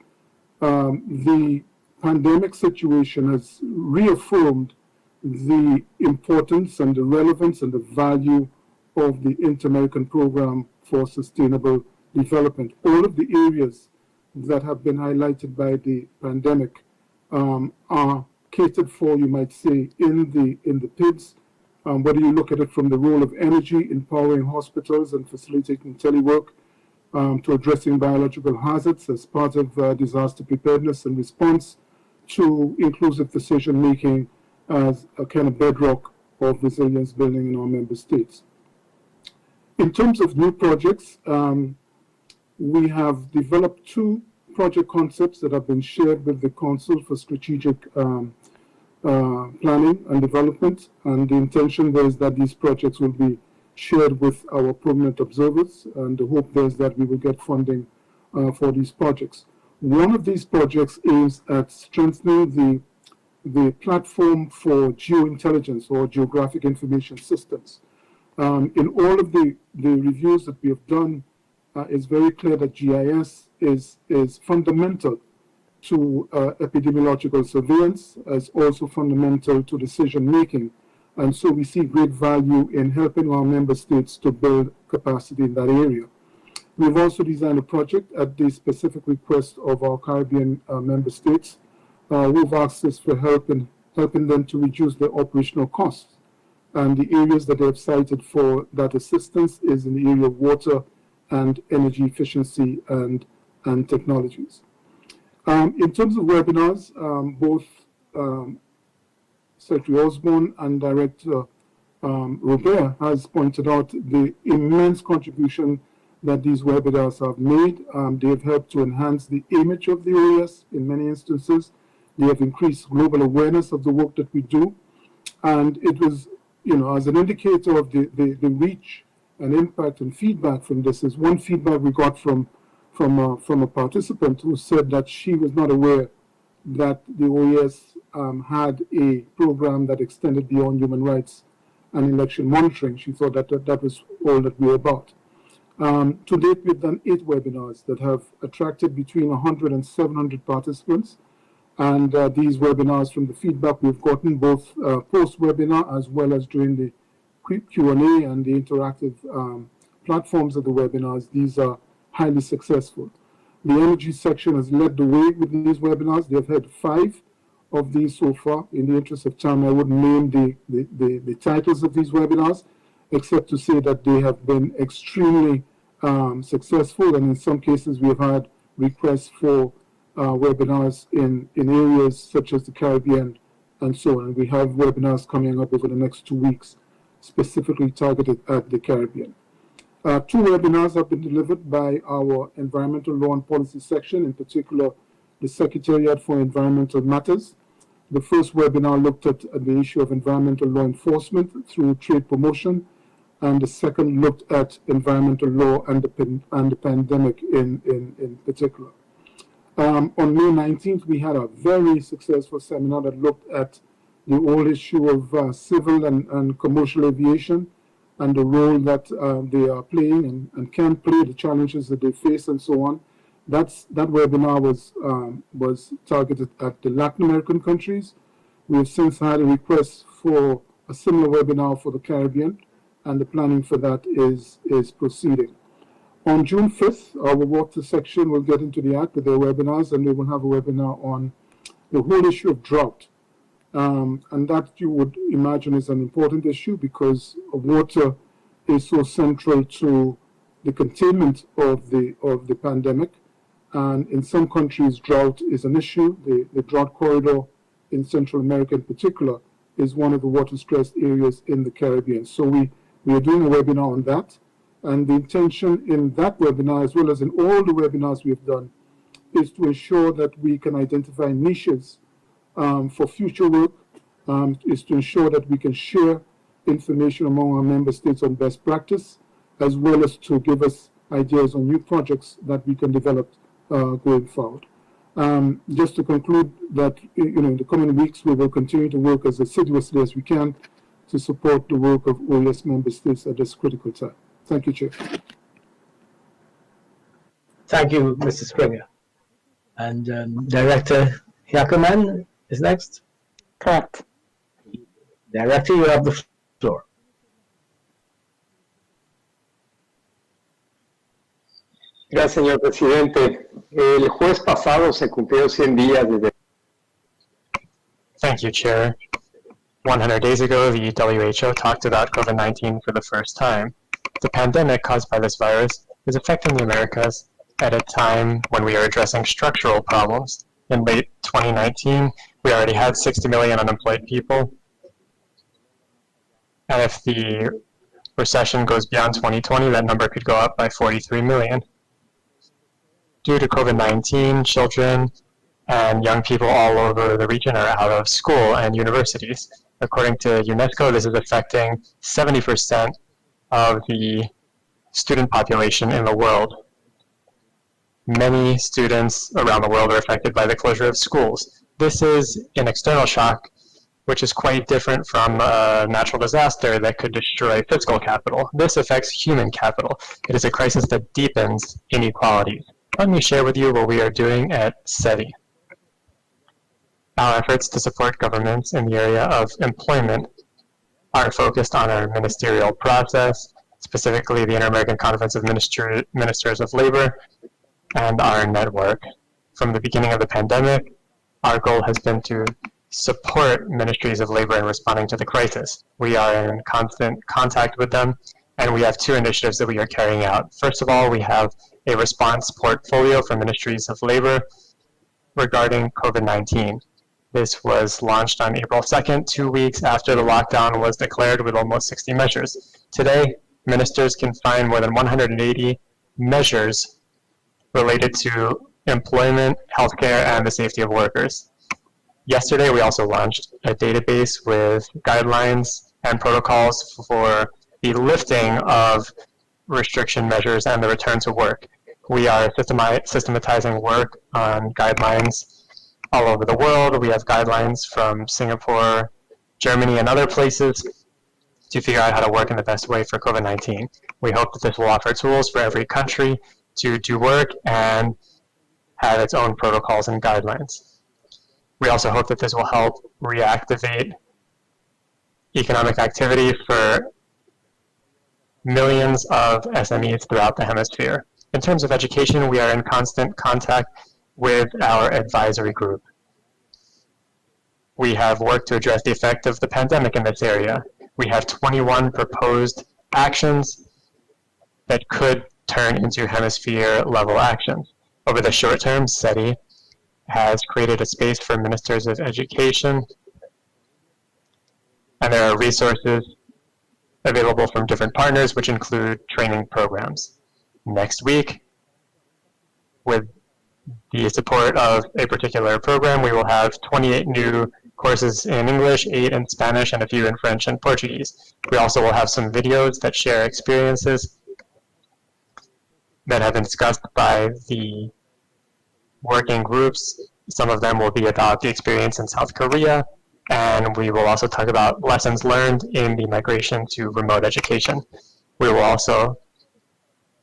the pandemic situation has reaffirmed the importance and the relevance and the value of the Inter-American Program for Sustainable Development. All of the areas that have been highlighted by the pandemic are catered for, you might say, in the PIDs. Whether you look at it from the role of energy, empowering hospitals and facilitating telework, to addressing biological hazards as part of disaster preparedness and response, to inclusive decision-making as a kind of bedrock of resilience building in our member states. In terms of new projects, we have developed 2 project concepts that have been shared with the Council for Strategic Planning and Development, and the intention there is that these projects will be shared with our permanent observers, and the hope there is that we will get funding for these projects. One of these projects aims at strengthening the platform for geointelligence or geographic information systems. In all of the reviews that we have done, it's very clear that GIS is fundamental to epidemiological surveillance, as also fundamental to decision making. And so we see great value in helping our member states to build capacity in that area. We've also designed a project at the specific request of our Caribbean member states who've asked us for help in helping them to reduce their operational costs. And the areas that they have cited for that assistance is in the area of water and energy efficiency and technologies. In terms of webinars, both Secretary Osborne and Director Robert has pointed out the immense contribution that these webinars have made. They have helped to enhance the image of the OAS in many instances. They have increased global awareness of the work that we do. And it was, as an indicator of the reach and impact and feedback from this, is one feedback we got from a participant who said that she was not aware that the OAS had a program that extended beyond human rights and election monitoring. She thought that was all that we were about. To date, we've done 8 webinars that have attracted between 100 and 700 participants. And these webinars, from the feedback we've gotten, both post-webinar as well as during the Q&A and the interactive platforms of the webinars, these are highly successful. The energy section has led the way with these webinars. They've had 5 of these so far. In the interest of time, I wouldn't name the titles of these webinars, except to say that they have been extremely successful, and in some cases we've had requests for webinars in areas such as the Caribbean and so on. And we have webinars coming up over the next 2 weeks, specifically targeted at the Caribbean. 2 webinars have been delivered by our Environmental Law and Policy section, in particular the Secretariat for Environmental Matters. The first webinar looked at the issue of environmental law enforcement through trade promotion, and the second looked at environmental law and the pandemic in particular. On May 19th, we had a very successful seminar that looked at the whole issue of civil and commercial aviation and the role that they are playing and can play, the challenges that they face, and so on. That webinar was targeted at the Latin American countries. We have since had a request for a similar webinar for the Caribbean, and the planning for that is proceeding. On June 5th, our water section will get into the act with their webinars, and they will have a webinar on the whole issue of drought. And that, you would imagine, is an important issue because water is so central to the containment of the pandemic. And in some countries, drought is an issue. The drought corridor in Central America in particular is one of the water-stressed areas in the Caribbean. So we are doing a webinar on that. And the intention in that webinar, as well as in all the webinars we've done, is to ensure that we can identify niches for future work, is to ensure that we can share information among our member states on best practice, as well as to give us ideas on new projects that we can develop going forward. Just to conclude that, in the coming weeks, we will continue to work as assiduously as we can to support the work of OAS member states at this critical time. Thank you, Chair. Thank you, Mr. Springer. And Director Yakuman is next. Correct. Director, you have the floor. Gracias, señor presidente. El jueves pasado se cumplieron 100 días desde... Thank you, Chair. 100 days ago, the WHO talked about COVID-19 for the first time. The pandemic caused by this virus is affecting the Americas at a time when we are addressing structural problems. In late 2019, we already had 60 million unemployed people. And if the recession goes beyond 2020, that number could go up by 43 million. Due to COVID-19, children and young people all over the region are out of school and universities. According to UNESCO, this is affecting 70% of the student population in the world. Many students around the world are affected by the closure of schools. This is an external shock, which is quite different from a natural disaster that could destroy physical capital. This affects human capital. It is a crisis that deepens inequalities. Let me share with you what we are doing at SETI. Our efforts to support governments in the area of employment are focused on our ministerial process, specifically the Inter-American Conference of Ministers of Labor, and our network. From the beginning of the pandemic, our goal has been to support ministries of labor in responding to the crisis. We are in constant contact with them, and we have 2 initiatives that we are carrying out. First of all, we have a response portfolio for ministries of labor regarding COVID-19. This was launched on April 2nd, 2 weeks after the lockdown was declared with almost 60 measures. Today, ministers can find more than 180 measures related to employment, healthcare, and the safety of workers. Yesterday, we also launched a database with guidelines and protocols for the lifting of restriction measures and the return to work. We are systematizing work on guidelines all over the world. We have guidelines from Singapore, Germany, and other places to figure out how to work in the best way for COVID-19. We hope that this will offer tools for every country to do work and have its own protocols and guidelines. We also hope that this will help reactivate economic activity for millions of SMEs throughout the hemisphere. In terms of education, we are in constant contact with our advisory group. We have worked to address the effect of the pandemic in this area. We have 21 proposed actions that could turn into hemisphere level actions. Over the short term, SETI has created a space for ministers of education, and there are resources available from different partners, which include training programs. Next week, with the support of a particular program, we will have 28 new courses in English, 8 in Spanish, and a few in French and Portuguese. We also will have some videos that share experiences that have been discussed by the working groups. Some of them will be about the experience in South Korea, and we will also talk about lessons learned in the migration to remote education. We will also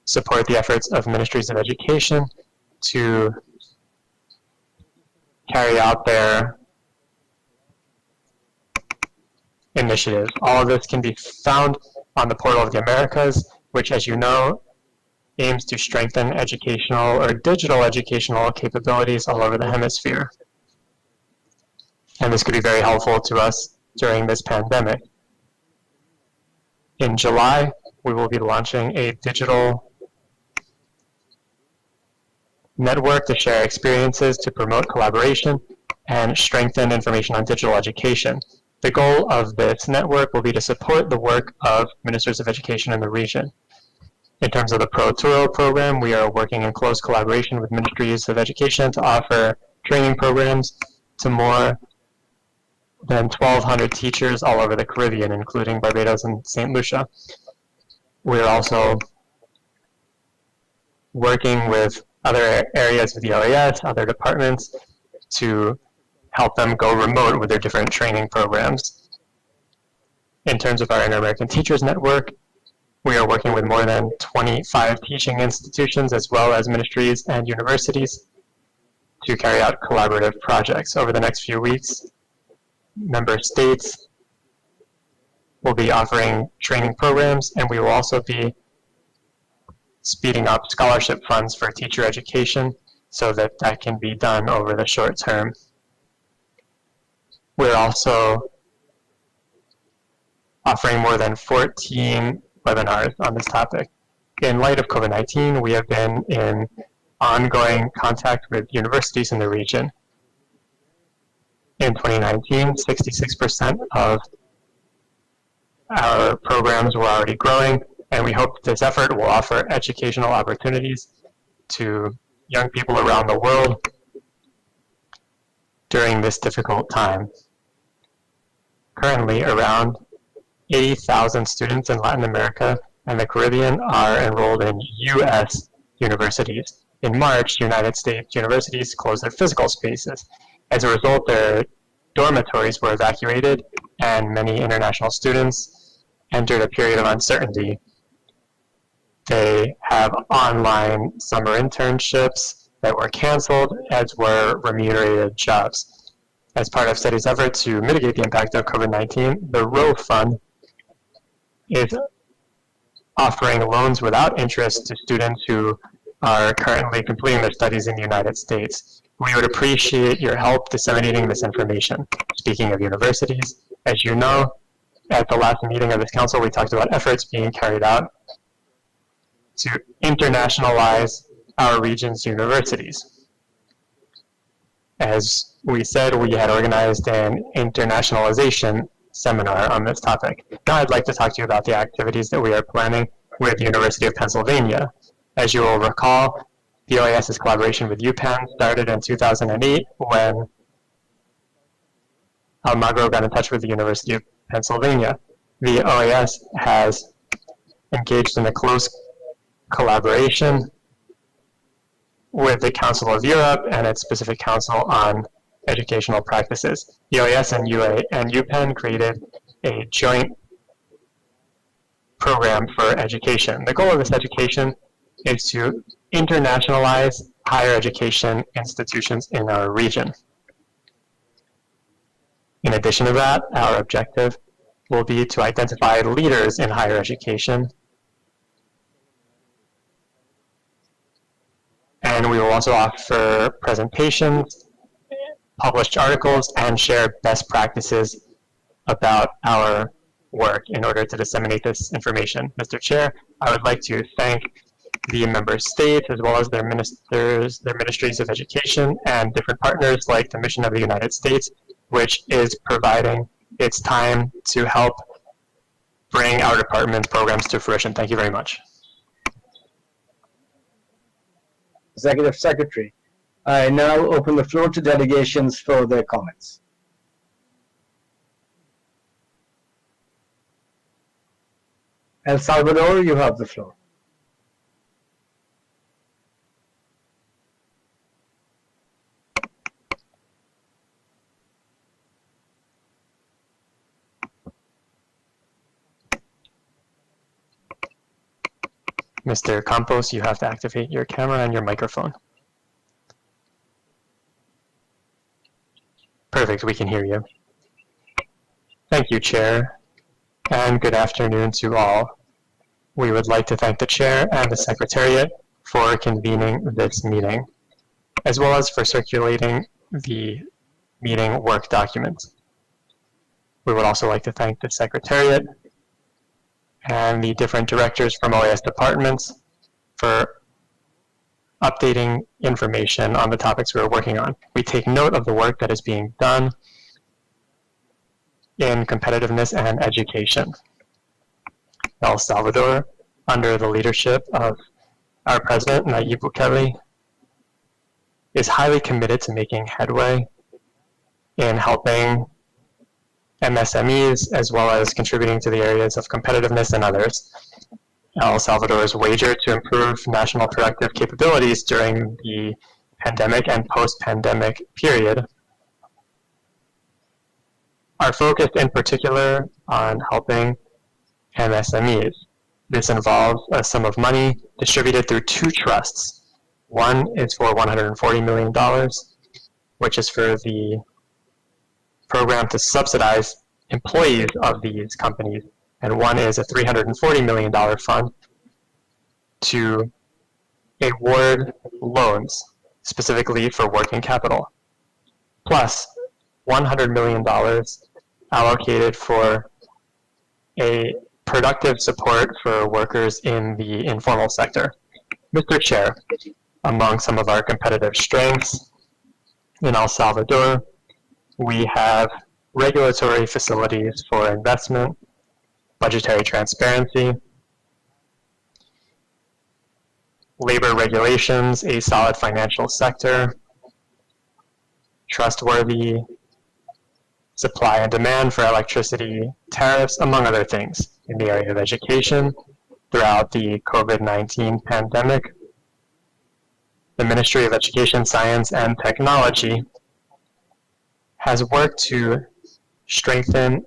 support the efforts of ministries of education to carry out their initiatives. All of this can be found on the Portal of the Americas, which, as you know, aims to strengthen educational or digital educational capabilities all over the hemisphere. And this could be very helpful to us during this pandemic. In July, we will be launching a digital network to share experiences, to promote collaboration, and strengthen information on digital education. The goal of this network will be to support the work of ministers of education in the region. In terms of the Pro Turo program, we are working in close collaboration with ministries of education to offer training programs to more than 1,200 teachers all over the Caribbean, including Barbados and St. Lucia. We are also working with other areas of the OAS, other departments, to help them go remote with their different training programs. In terms of our Inter-American Teachers Network, we are working with more than 25 teaching institutions as well as ministries and universities to carry out collaborative projects. Over the next few weeks, member states will be offering training programs, and we will also be speeding up scholarship funds for teacher education so that that can be done over the short term. We're also offering more than 14 webinars on this topic. In light of COVID-19, we have been in ongoing contact with universities in the region. In 2019, 66% of our programs were already growing, and we hope this effort will offer educational opportunities to young people around the world during this difficult time. Currently, around 80,000 students in Latin America and the Caribbean are enrolled in U.S. universities. In March, United States universities closed their physical spaces. As a result, their dormitories were evacuated, and many international students entered a period of uncertainty. They have online summer internships that were canceled, as were remunerated jobs. As part of SETI's effort to mitigate the impact of COVID-19, the ROW Fund is offering loans without interest to students who are currently completing their studies in the United States. We would appreciate your help disseminating this information. Speaking of universities, as you know, at the last meeting of this council, we talked about efforts being carried out to internationalize our region's universities. As we said, we had organized an internationalization seminar on this topic. Now I'd like to talk to you about the activities that we are planning with the University of Pennsylvania. As you will recall, the OAS's collaboration with UPenn started in 2008 when Almagro got in touch with the University of Pennsylvania. The OAS has engaged in a close collaboration with the Council of Europe and its specific council on educational practices. The OAS and UPenn created a joint program for education. The goal of this education is to internationalize higher education institutions in our region. In addition to that, our objective will be to identify leaders in higher education, and we will also offer presentations, published articles, and share best practices about our work in order to disseminate this information. Mr. Chair, I would like to thank the member states, as well as their ministers, their ministries of education, and different partners like the Mission of the United States, which is providing its time to help bring our department's programs to fruition. Thank you very much. Executive Secretary. I now open the floor to delegations for their comments. El Salvador, you have the floor. Mr. Campos, you have to activate your camera and your microphone. Perfect, we can hear you. Thank you, Chair, and good afternoon to all. We would like to thank the Chair and the Secretariat for convening this meeting, as well as for circulating the meeting work documents. We would also like to thank the Secretariat and the different directors from OAS departments for updating information on the topics we're working on. We take note of the work that is being done in competitiveness and education. El Salvador, under the leadership of our president, Nayib Bukele, is highly committed to making headway in helping MSMEs, as well as contributing to the areas of competitiveness and others. El Salvador's wager to improve national productive capabilities during the pandemic and post-pandemic period are focused in particular on helping MSMEs. This involves a sum of money distributed through two trusts. One is for $140 million, which is for the program to subsidize employees of these companies, and one is a $340 million fund to award loans specifically for working capital, plus $100 million allocated for a productive support for workers in the informal sector. Mr. Chair, among some of our competitive strengths in El Salvador, we have regulatory facilities for investment, budgetary transparency, labor regulations, a solid financial sector, trustworthy supply and demand for electricity tariffs, among other things. In the area of education, throughout the COVID-19 pandemic, the Ministry of Education, Science, and Technology has worked to strengthen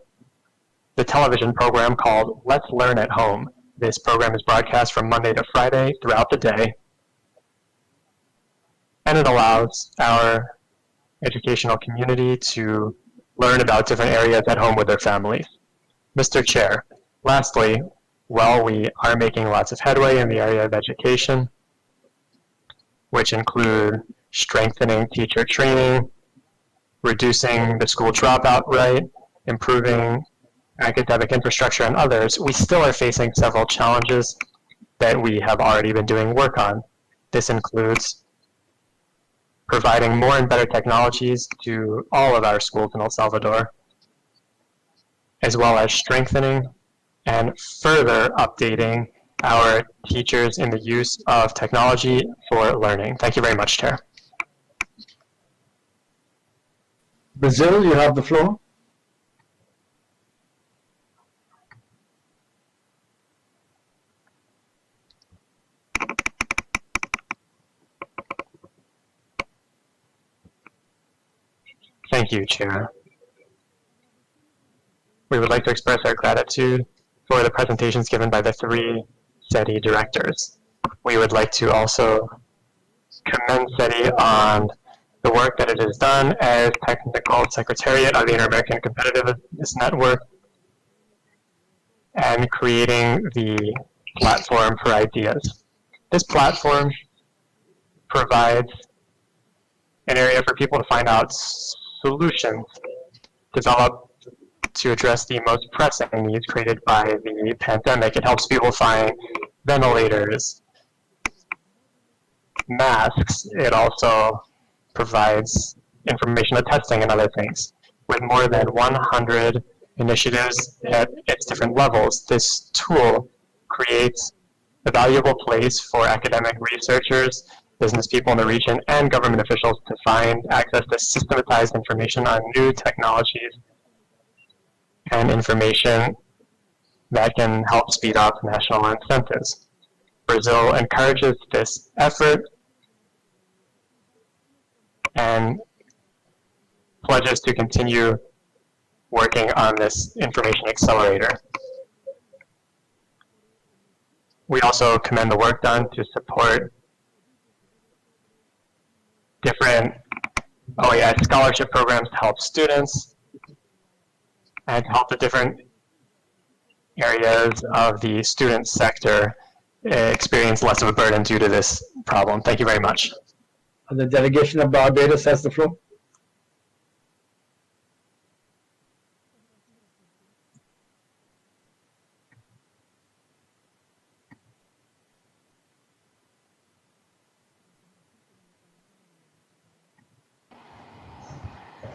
the television program called Let's Learn at Home. This program is broadcast from Monday to Friday throughout the day, and it allows our educational community to learn about different areas at home with their families. Mr. Chair, lastly, while we are making lots of headway in the area of education, which include strengthening teacher training, reducing the school dropout rate, improving academic infrastructure, and others, we still are facing several challenges that we have already been doing work on. This includes providing more and better technologies to all of our schools in El Salvador, as well as strengthening and further updating our teachers in the use of technology for learning. Thank you very much, Chair. Brazil, you have the floor. Thank you, Chair. We would like to express our gratitude for the presentations given by the three SETI directors. We would like to also commend SETI on the work that it has done as Technical Secretariat of the Inter-American Competitiveness Network and creating the platform for ideas. This platform provides an area for people to find out solutions developed to address the most pressing needs created by the pandemic. It helps people find ventilators, masks, it also provides information on testing and other things. With more than 100 initiatives at its different levels, this tool creates a valuable place for academic researchers, business people in the region, and government officials to find access to systematized information on new technologies and information that can help speed up national incentives. Brazil encourages this effort and pledges to continue working on this information accelerator. We also commend the work done to support different OAS scholarship programs to help students and to help the different areas of the student sector experience less of a burden due to this problem. Thank you very much. The delegation of Barbados has the floor.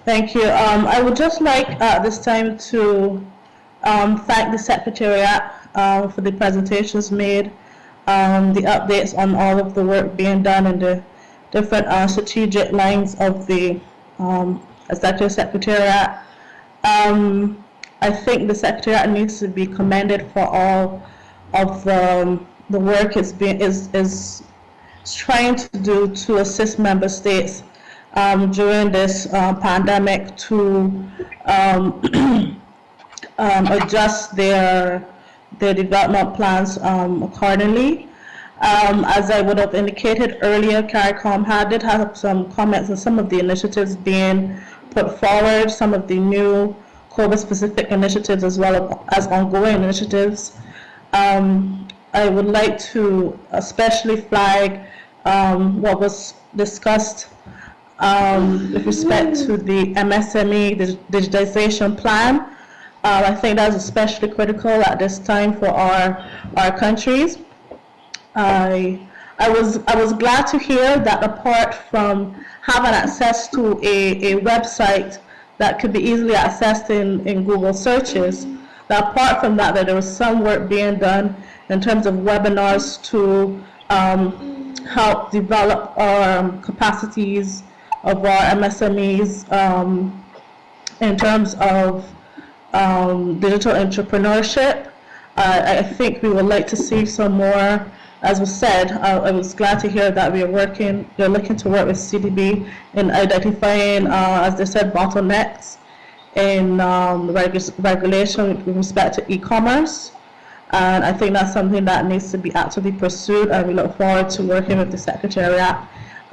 Thank you. I would just like at this time to thank the Secretariat for the presentations made, the updates on all of the work being done in the different strategic lines of the Executive Secretariat. I think the Secretariat needs to be commended for all of the work is trying to do to assist member states during this pandemic to adjust their development plans accordingly. As I would have indicated earlier, CARICOM did have some comments on some of the initiatives being put forward, some of the new COVID-specific initiatives as well as ongoing initiatives. I would like to especially flag what was discussed with respect to the MSME digitization plan. I think that's especially critical at this time for our countries. I was glad to hear that apart from having access to a website that could be easily accessed in Google searches, that apart from that there was some work being done in terms of webinars to help develop our capacities of our MSMEs in terms of digital entrepreneurship. I think we would like to see some more. As was said, I was glad to hear that we're looking to work with CDB in identifying, as they said, bottlenecks in regulation with respect to e-commerce. And I think that's something that needs to be actively pursued, and we look forward to working with the Secretariat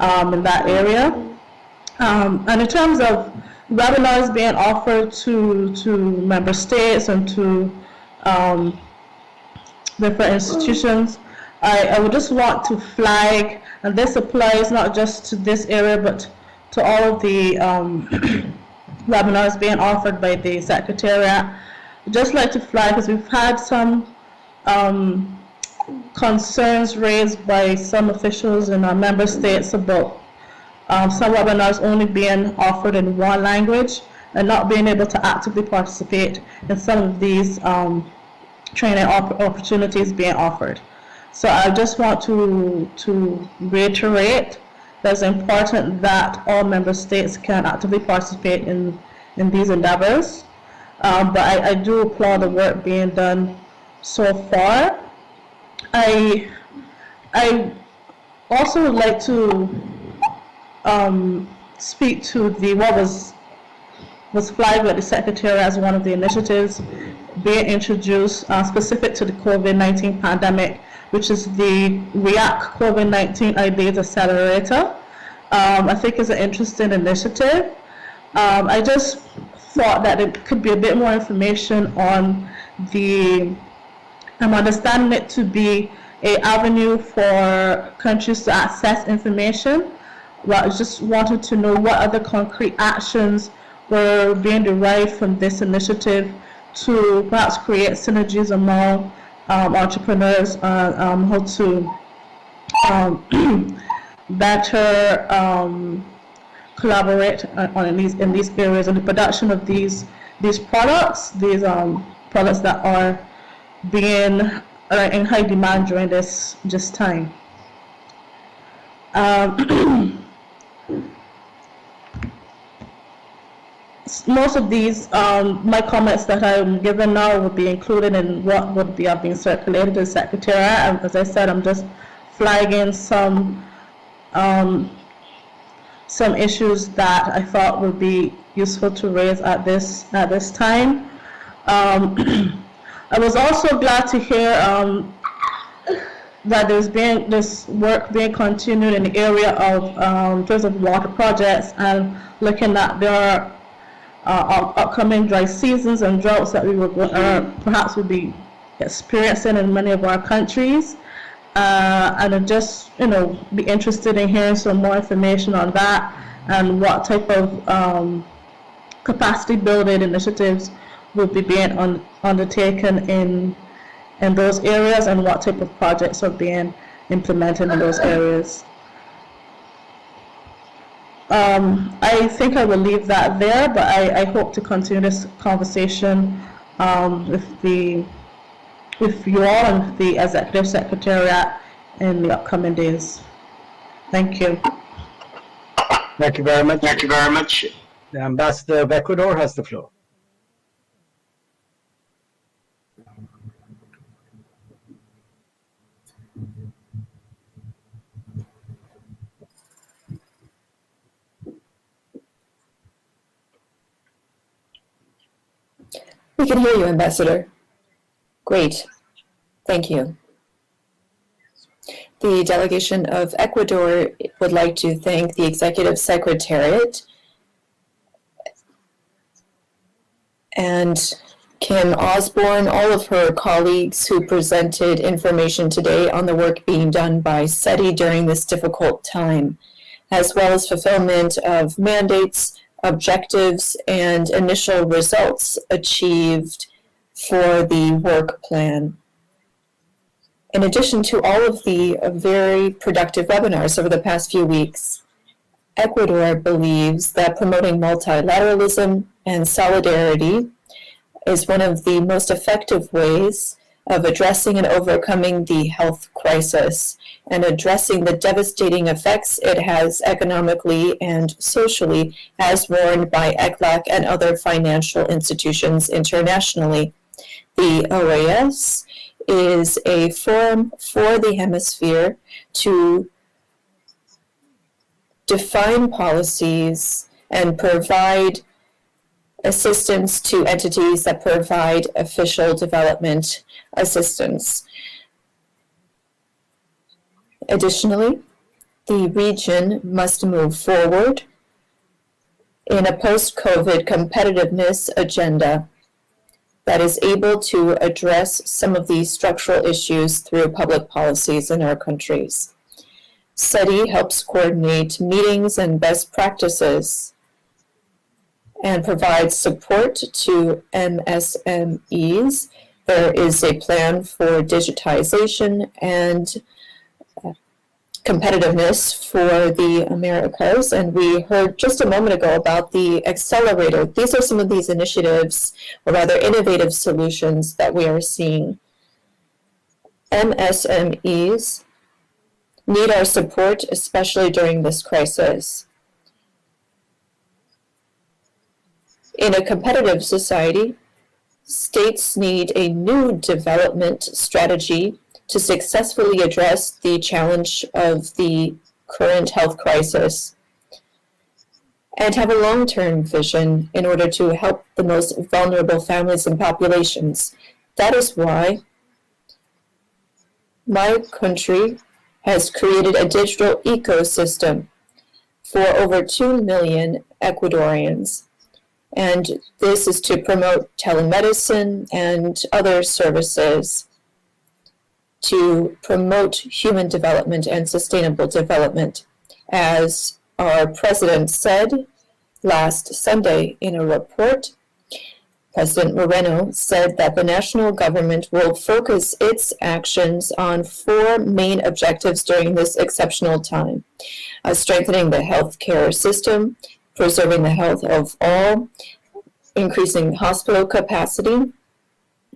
in that area. And in terms of webinars being offered to member states and to different institutions, I would just want to flag, and this applies not just to this area but to all of the webinars being offered by the Secretariat. I'd just like to flag, because we've had some concerns raised by some officials in our member states about some webinars only being offered in one language and not being able to actively participate in some of these training opportunities being offered. So I just want to reiterate that it's important that all member states can actively participate in these endeavors. But I do applaud the work being done so far. I also would like to speak to what was flagged by the Secretary as one of the initiatives being introduced specific to the COVID-19 pandemic, which is the REACT COVID-19 Ideas Accelerator. I think it's an interesting initiative. I just thought that it could be a bit more information on I'm understanding it to be an avenue for countries to access information. Well, I just wanted to know what other concrete actions were being derived from this initiative to perhaps create synergies among entrepreneurs, how to better collaborate in these areas, and the production of these products, products that are being in high demand during this time. Most of these, my comments that I'm giving now would be included in what would be being circulated to the Secretariat. And as I said, I'm just flagging some issues that I thought would be useful to raise at this time. I was also glad to hear that there's been this work being continued in the area of in terms of water projects, and looking at their upcoming dry seasons and droughts that we will perhaps will be experiencing in many of our countries. And I'd just be interested in hearing some more information on that, and what type of capacity building initiatives will be being undertaken in those areas, and what type of projects are being implemented in those areas. I think I will leave that there, but I hope to continue this conversation with you all and the Executive Secretariat in the upcoming days. Thank you. Thank you very much. Thank you very much. The Ambassador of Ecuador has the floor. We can hear you, Ambassador. Great. Thank you. The delegation of Ecuador would like to thank the Executive Secretariat and Kim Osborne, all of her colleagues who presented information today on the work being done by SETI during this difficult time, as well as fulfillment of mandates, objectives, and initial results achieved for the work plan. In addition to all of the very productive webinars over the past few weeks, Ecuador believes that promoting multilateralism and solidarity is one of the most effective ways of addressing and overcoming the health crisis and addressing the devastating effects it has economically and socially, as warned by ECLAC and other financial institutions internationally. The OAS is a forum for the hemisphere to define policies and provide assistance to entities that provide official development assistance. Additionally, the region must move forward in a post-COVID competitiveness agenda that is able to address some of these structural issues through public policies in our countries. SETI helps coordinate meetings and best practices and provides support to MSMEs. There is a plan for digitization and competitiveness for the Americas, and we heard just a moment ago about the accelerator. These are some of these initiatives, or rather innovative solutions that we are seeing. MSMEs need our support, especially during this crisis. In a competitive society, states need a new development strategy to successfully address the challenge of the current health crisis and have a long-term vision in order to help the most vulnerable families and populations. That is why my country has created a digital ecosystem for over 2 million Ecuadorians. And this is to promote telemedicine and other services to promote human development and sustainable development. As our president said last Sunday in a report, President Moreno said that the national government will focus its actions on 4 main objectives during this exceptional time: strengthening the healthcare system, preserving the health of all, increasing hospital capacity,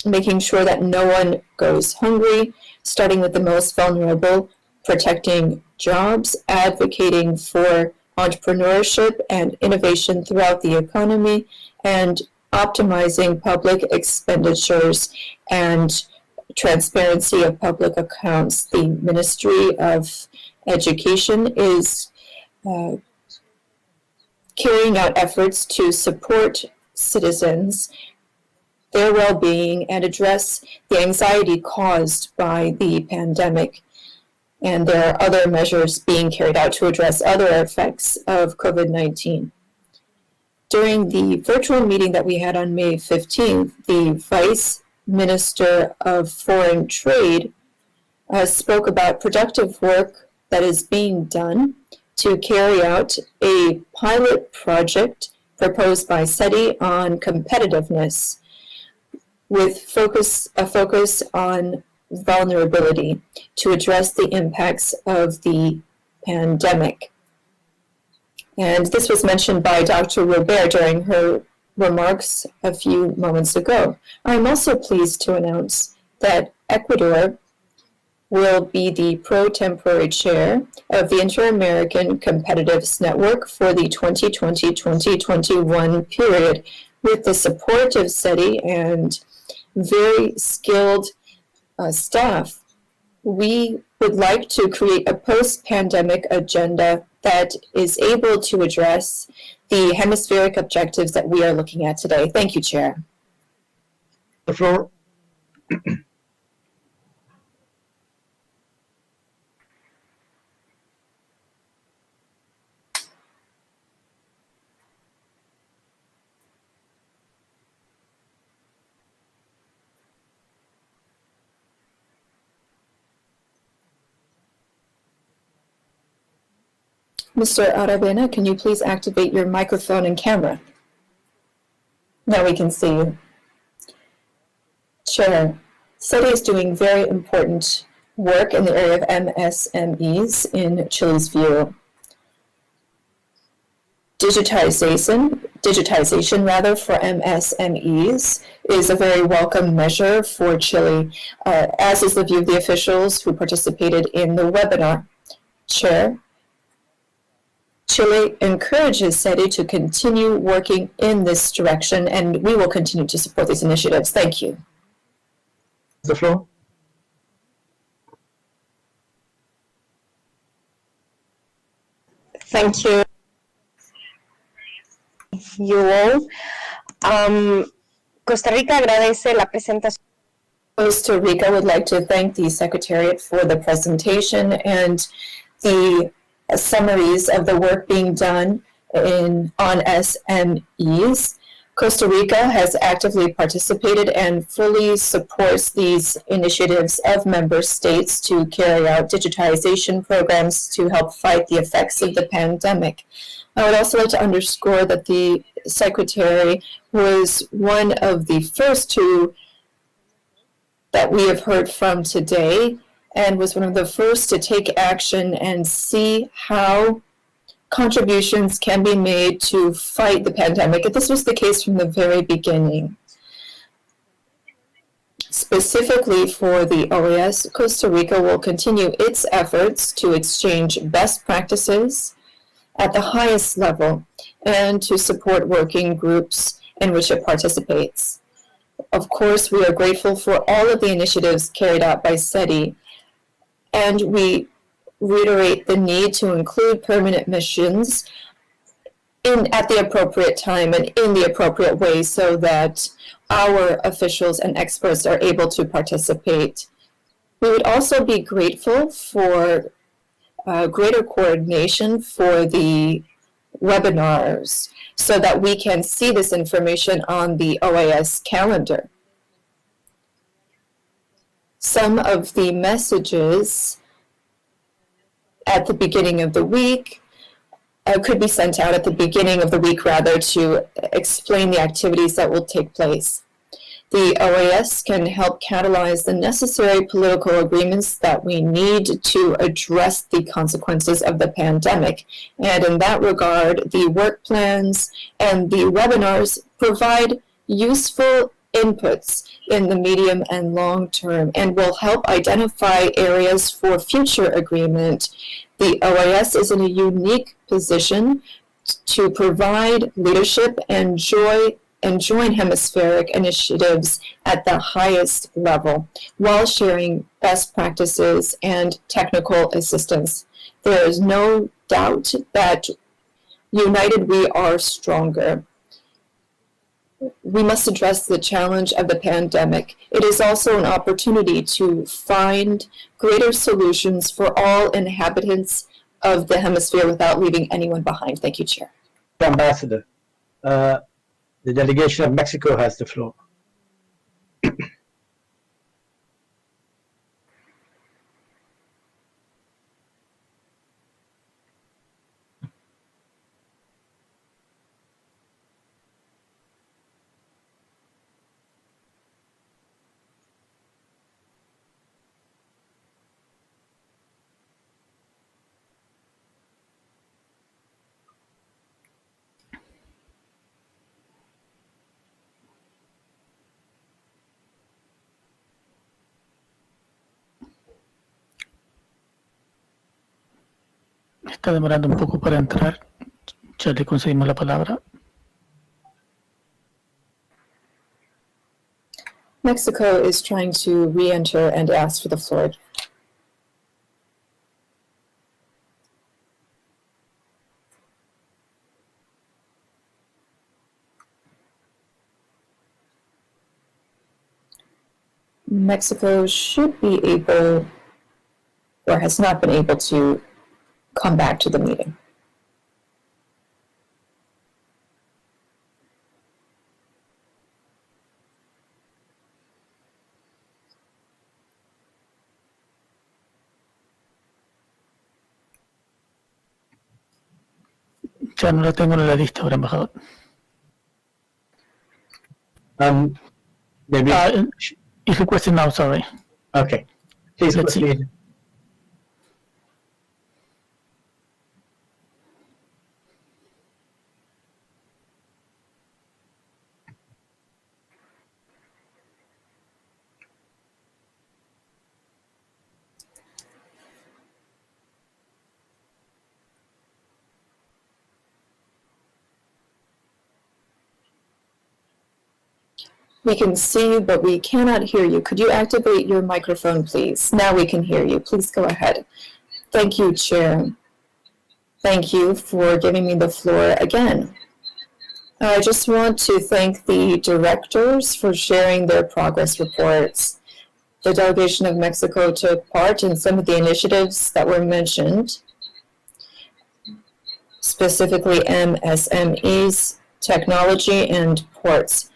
making sure that no one goes hungry, starting with the most vulnerable, protecting jobs, advocating for entrepreneurship and innovation throughout the economy, and optimizing public expenditures and transparency of public accounts. The Ministry of Education is carrying out efforts to support citizens, their well-being, and address the anxiety caused by the pandemic. And there are other measures being carried out to address other effects of COVID-19. During the virtual meeting that we had on May 15th, the Vice Minister of Foreign Trade spoke about productive work that is being done to carry out a pilot project proposed by SETI on competitiveness with a focus on vulnerability to address the impacts of the pandemic. And this was mentioned by Dr. Robert during her remarks a few moments ago. I'm also pleased to announce that Ecuador will be the pro-temporary chair of the Inter-American Competitiveness Network for the 2020-2021 period, with the support of SETI and very skilled staff. We would like to create a post-pandemic agenda that is able to address the hemispheric objectives that we are looking at today. Thank you, Chair. The floor. Mr. Aravena, can you please activate your microphone and camera? Now we can see you. Chair, SETI is doing very important work in the area of MSMEs in Chile's view. Digitization for MSMEs is a very welcome measure for Chile, as is the view of the officials who participated in the webinar. Chair, Chile encourages SETI to continue working in this direction, and we will continue to support these initiatives. Thank you. The floor. Thank you. You all. Costa Rica agradece la presentación. Costa Rica would like to thank the Secretariat for the presentation and the summaries of the work being done on SMEs. Costa Rica has actively participated and fully supports these initiatives of member states to carry out digitization programs to help fight the effects of the pandemic. I would also like to underscore that the Secretary was one of the first two that we have heard from today, and was one of the first to take action and see how contributions can be made to fight the pandemic. And this was the case from the very beginning. Specifically for the OAS, Costa Rica will continue its efforts to exchange best practices at the highest level and to support working groups in which it participates. Of course, we are grateful for all of the initiatives carried out by SETI, and we reiterate the need to include permanent missions at the appropriate time and in the appropriate way so that our officials and experts are able to participate. We would also be grateful for greater coordination for the webinars so that we can see this information on the OAS calendar. Some of the messages at the beginning of the week could be sent out at the beginning of the week, rather, to explain the activities that will take place. The OAS can help catalyze the necessary political agreements that we need to address the consequences of the pandemic. And in that regard, the work plans and the webinars provide useful inputs in the medium and long term and will help identify areas for future agreement. The OAS is in a unique position to provide leadership and join hemispheric initiatives at the highest level while sharing best practices and technical assistance. There is no doubt that united we are stronger. We must address the challenge of the pandemic. It is also an opportunity to find greater solutions for all inhabitants of the hemisphere without leaving anyone behind. Thank you, Chair. Ambassador, the delegation of Mexico has the floor. Está demorando un poco para entrar. Ya le conseguimos la palabra. Mexico is trying to re-enter and ask for the floor. Mexico should be able, or has not been able to, come back to the meeting. Ya no la tengo en la lista ahora, embajador. Maybe. It's requested now, sorry. Okay. Please Let's see. proceed. We can see you, but we cannot hear you. Could you activate your microphone, please? Now we can hear you. Please go ahead. Thank you, Chair. Thank you for giving me the floor again. I just want to thank the directors for sharing their progress reports. The delegation of Mexico took part in some of the initiatives that were mentioned, specifically MSMEs, technology, and ports.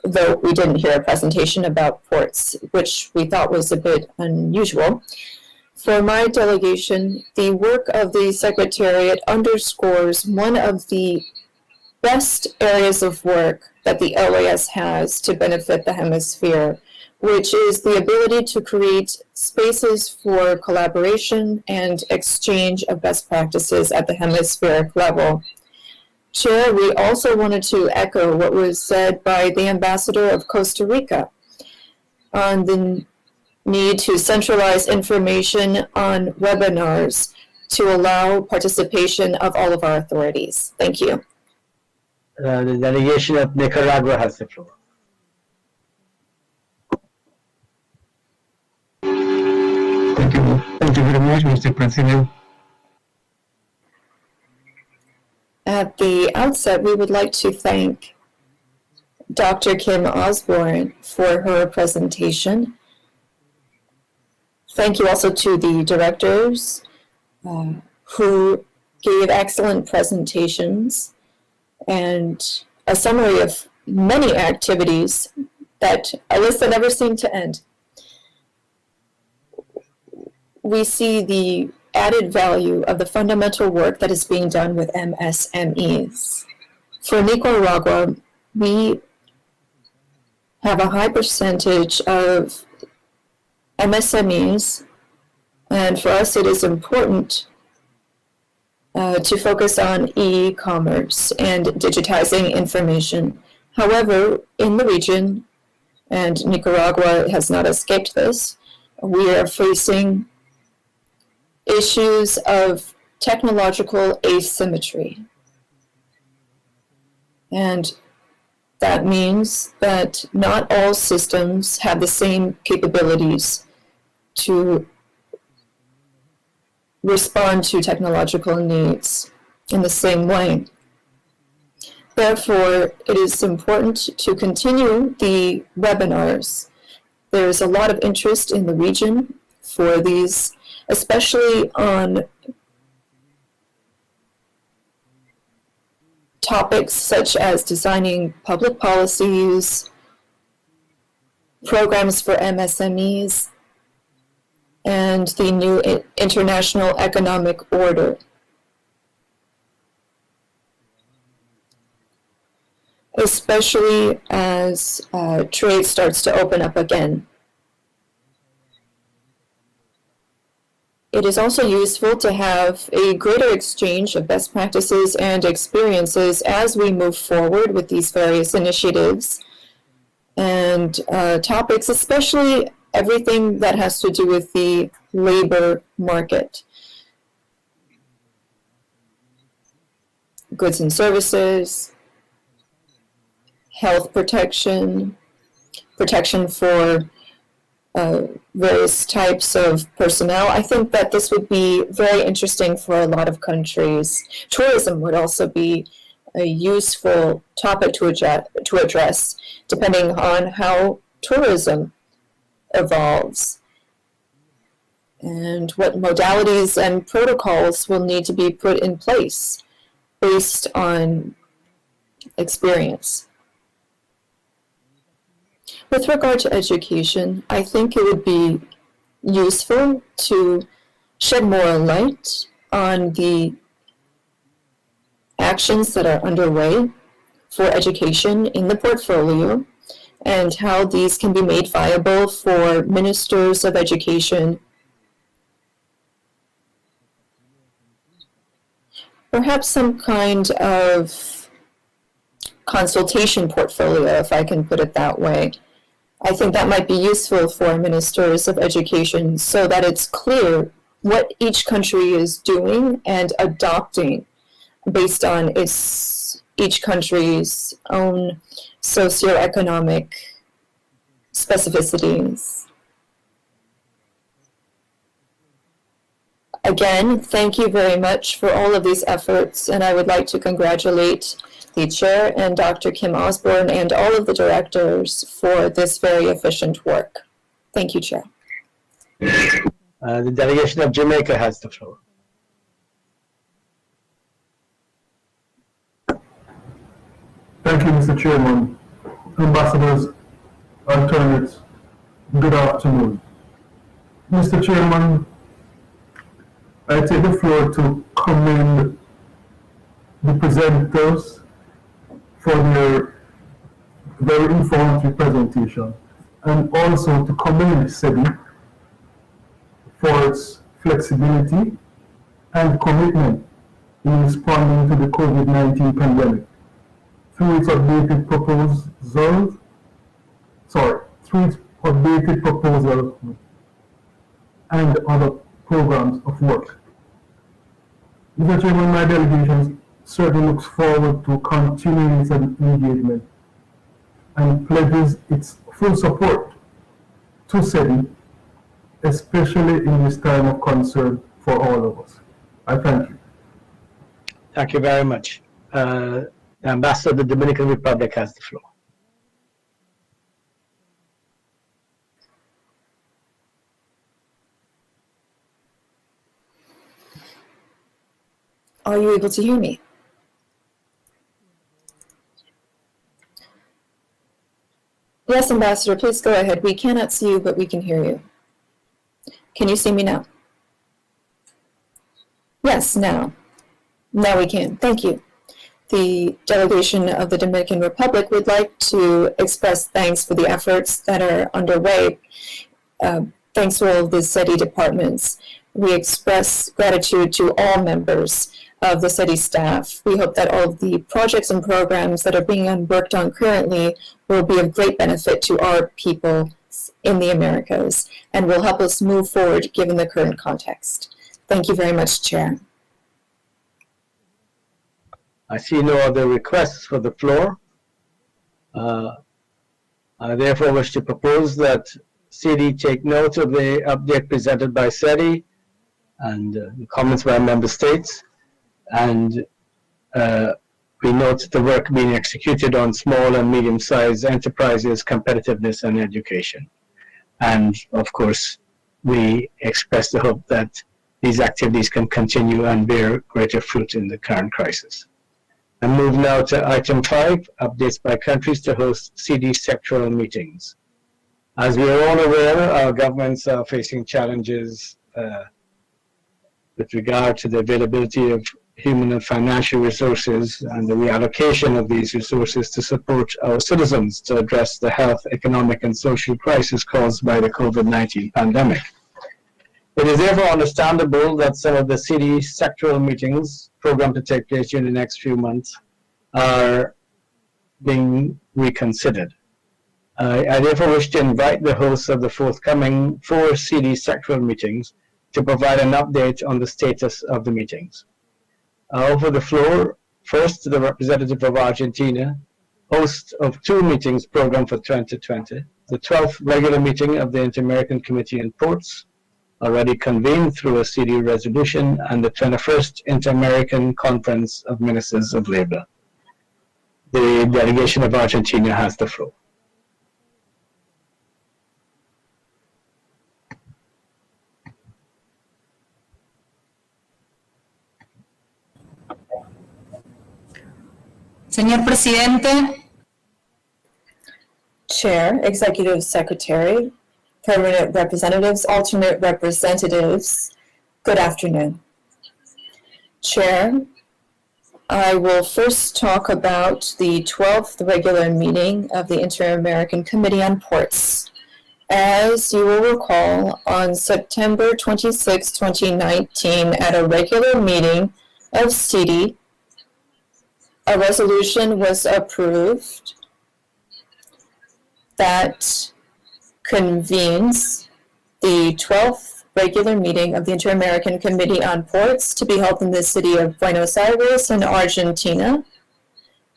Though we didn't hear a presentation about ports, which we thought was a bit unusual. For my delegation, the work of the Secretariat underscores one of the best areas of work that the OAS has to benefit the hemisphere, which is the ability to create spaces for collaboration and exchange of best practices at the hemispheric level. Chair, we also wanted to echo what was said by the Ambassador of Costa Rica on the need to centralize information on webinars to allow participation of all of our authorities. Thank you. The delegation of Nicaragua has the floor. Thank you very much, Mr. President. At the outset, we would like to thank Dr. Kim Osborne for her presentation. Thank you also to the directors who gave excellent presentations and a summary of many activities that a list that never seemed to end. We see the added value of the fundamental work that is being done with MSMEs. For Nicaragua, we have a high percentage of MSMEs, and for us it is important to focus on e-commerce and digitizing information. However, in the region, and Nicaragua has not escaped this, we are facing issues of technological asymmetry. And that means that not all systems have the same capabilities to respond to technological needs in the same way. Therefore, it is important to continue the webinars. There is a lot of interest in the region for these, especially on topics such as designing public policies, programs for MSMEs, and the new international economic order. Especially as trade starts to open up again. It is also useful to have a greater exchange of best practices and experiences as we move forward with these various initiatives and topics, especially everything that has to do with the labor market. Goods and services, health protection, protection for various types of personnel. I think that this would be very interesting for a lot of countries. Tourism would also be a useful topic to address, depending on how tourism evolves and what modalities and protocols will need to be put in place based on experience. With regard to education, I think it would be useful to shed more light on the actions that are underway for education in the portfolio and how these can be made viable for ministers of education. Perhaps some kind of consultation portfolio, if I can put it that way. I think that might be useful for ministers of education so that it's clear what each country is doing and adopting based on each country's own socioeconomic specificities. Again, thank you very much for all of these efforts, and I would like to congratulate the chair and Dr. Kim Osborne and all of the directors for this very efficient work. Thank you, Chair. The delegation of Jamaica has the floor. Thank you, Mr. Chairman. Ambassadors, alternates, good afternoon. Mr. Chairman, I take the floor to commend the presenters for their very informative presentation, and also to commend SEBI for its flexibility and commitment in responding to the COVID-19 pandemic through its updated proposal and other programs of work. Mr. Chairman, my delegation certainly looks forward to continuing its engagement and pledges its full support to SEBI, especially in this time of concern for all of us. I thank you. Thank you very much. The Ambassador of the Dominican Republic has the floor. Are you able to hear me? Yes, Ambassador, please go ahead. We cannot see you, but we can hear you. Can you see me now? Yes, now we can. Thank you. The delegation of the Dominican Republic would like to express thanks for the efforts that are underway. Thanks to all of the SETI departments. We express gratitude to all members of the SETI staff. We hope that all of the projects and programs that are being worked on currently will be of great benefit to our people in the Americas and will help us move forward given the current context. Thank you very much, Chair. I see no other requests for the floor. I therefore wish to propose that SETI take note of the update presented by SETI and the comments by member states, and we note the work being executed on small and medium-sized enterprises, competitiveness, and education. And of course, we express the hope that these activities can continue and bear greater fruit in the current crisis. And move now to item 5, updates by countries to host CD sectoral meetings. As we are all aware, our governments are facing challenges with regard to the availability of human and financial resources and the reallocation of these resources to support our citizens to address the health, economic, and social crisis caused by the COVID-19 pandemic. It is therefore understandable that some of the CD sectoral meetings programmed to take place during the next few months are being reconsidered. I therefore wish to invite the hosts of the forthcoming 4 CD sectoral meetings to provide an update on the status of the meetings. I offer the floor first to the representative of Argentina, host of 2 meetings programmed for 2020, the 12th regular meeting of the Inter-American Committee on Ports, already convened through a CD resolution, and the 21st Inter-American Conference of Ministers of Labor. The delegation of Argentina has the floor. Señor Presidente. Chair, Executive Secretary, permanent representatives, alternate representatives, good afternoon. Chair, I will first talk about the 12th regular meeting of the Inter-American Committee on Ports. As you will recall, on September 26, 2019, at a regular meeting of CD, a resolution was approved that convenes the 12th regular meeting of the Inter-American Committee on Ports to be held in the city of Buenos Aires in Argentina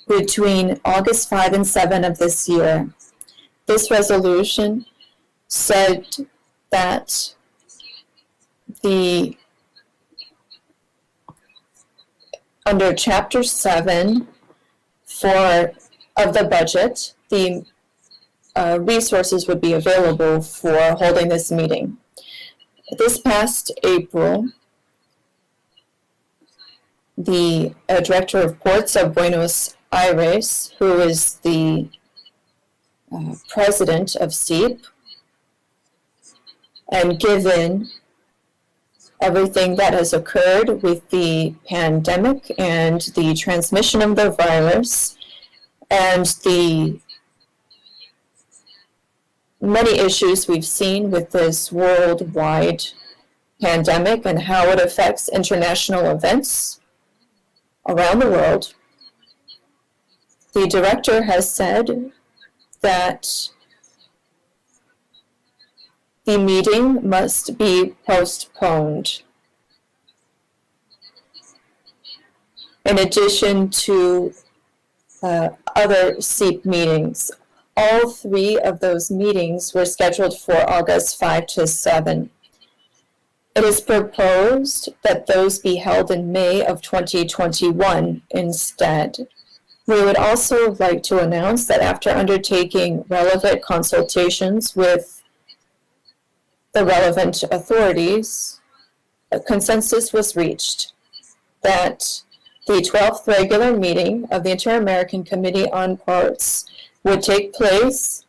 between August 5 and 7 of this year. This resolution said that under Chapter 7 of the budget, the resources would be available for holding this meeting. This past April, the Director of Ports of Buenos Aires, who is the president of SEEP, and given everything that has occurred with the pandemic and the transmission of the virus and the many issues we've seen with this worldwide pandemic and how it affects international events around the world, the director has said that the meeting must be postponed. In addition to other SEEP meetings, all 3 of those meetings were scheduled for August 5 to 7. It is proposed that those be held in May of 2021 instead. We would also like to announce that after undertaking relevant consultations with the relevant authorities, a consensus was reached that the 12th regular meeting of the Inter-American Committee on Ports would take place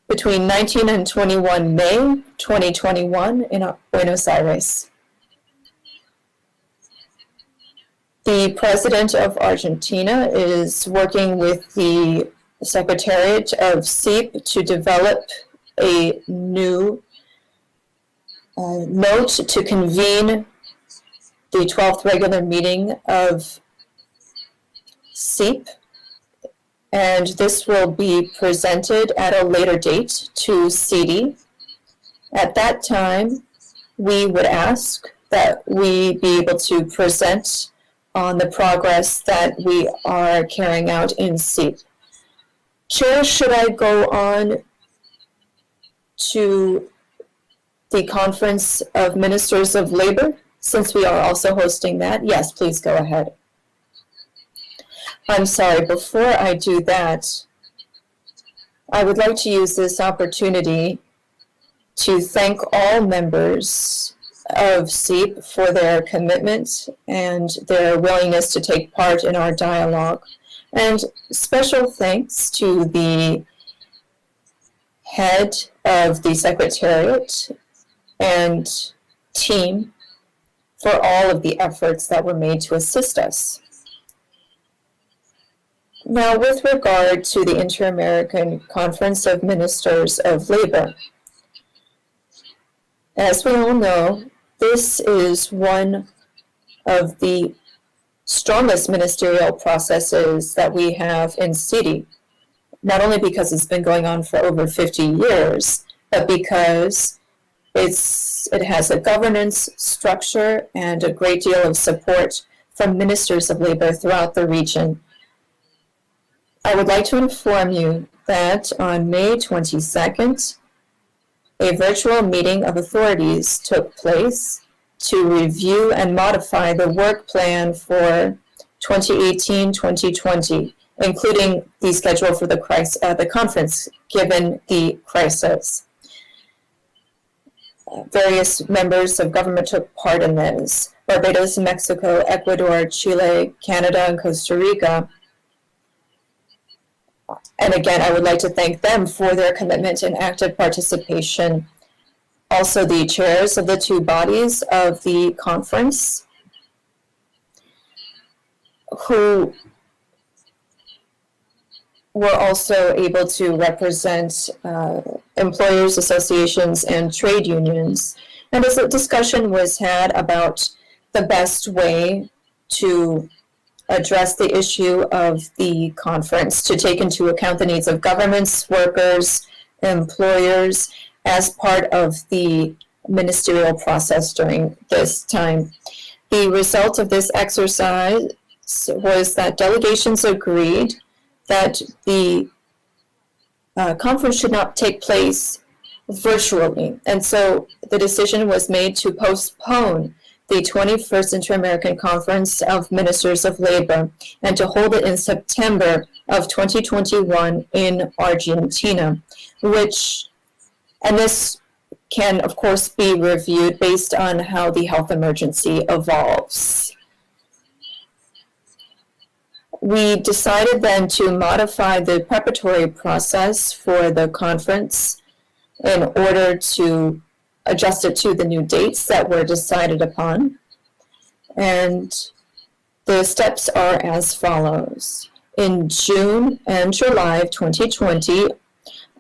between 19 and 21 May 2021 in Buenos Aires. The President of Argentina is working with the Secretariat of SEEP to develop a new note to convene the 12th regular meeting of SEEP, and this will be presented at a later date to CD. At that time, we would ask that we be able to present on the progress that we are carrying out in SEEP. Chair, should I go on to the Conference of Ministers of Labor, since we are also hosting that? Yes, please go ahead. I'm sorry, before I do that, I would like to use this opportunity to thank all members of SEEP for their commitment and their willingness to take part in our dialogue. And special thanks to the head of the Secretariat and team for all of the efforts that were made to assist us. Now, with regard to the Inter-American Conference of Ministers of Labor, as we all know, this is one of the strongest ministerial processes that we have in city, not only because it's been going on for over 50 years, but because it has a governance structure and a great deal of support from ministers of labor throughout the region. I would like to inform you that on May 22nd, a virtual meeting of authorities took place to review and modify the work plan for 2018-2020, including the schedule for the conference, given the crisis. Various members of government took part in this: Barbados, Mexico, Ecuador, Chile, Canada, and Costa Rica. And again, I would like to thank them for their commitment and active participation. Also, the chairs of the two bodies of the conference, who were also able to represent employers, associations, and trade unions. And as a discussion was had about the best way to address the issue of the conference, to take into account the needs of governments, workers, employers, as part of the ministerial process during this time. The result of this exercise was that delegations agreed that the conference should not take place virtually. And so the decision was made to postpone the 21st Inter-American Conference of Ministers of Labor and to hold it in September of 2021 in Argentina, and this can, of course, be reviewed based on how the health emergency evolves. We decided then to modify the preparatory process for the conference in order to adjust it to the new dates that were decided upon. And the steps are as follows. In June and July of 2020,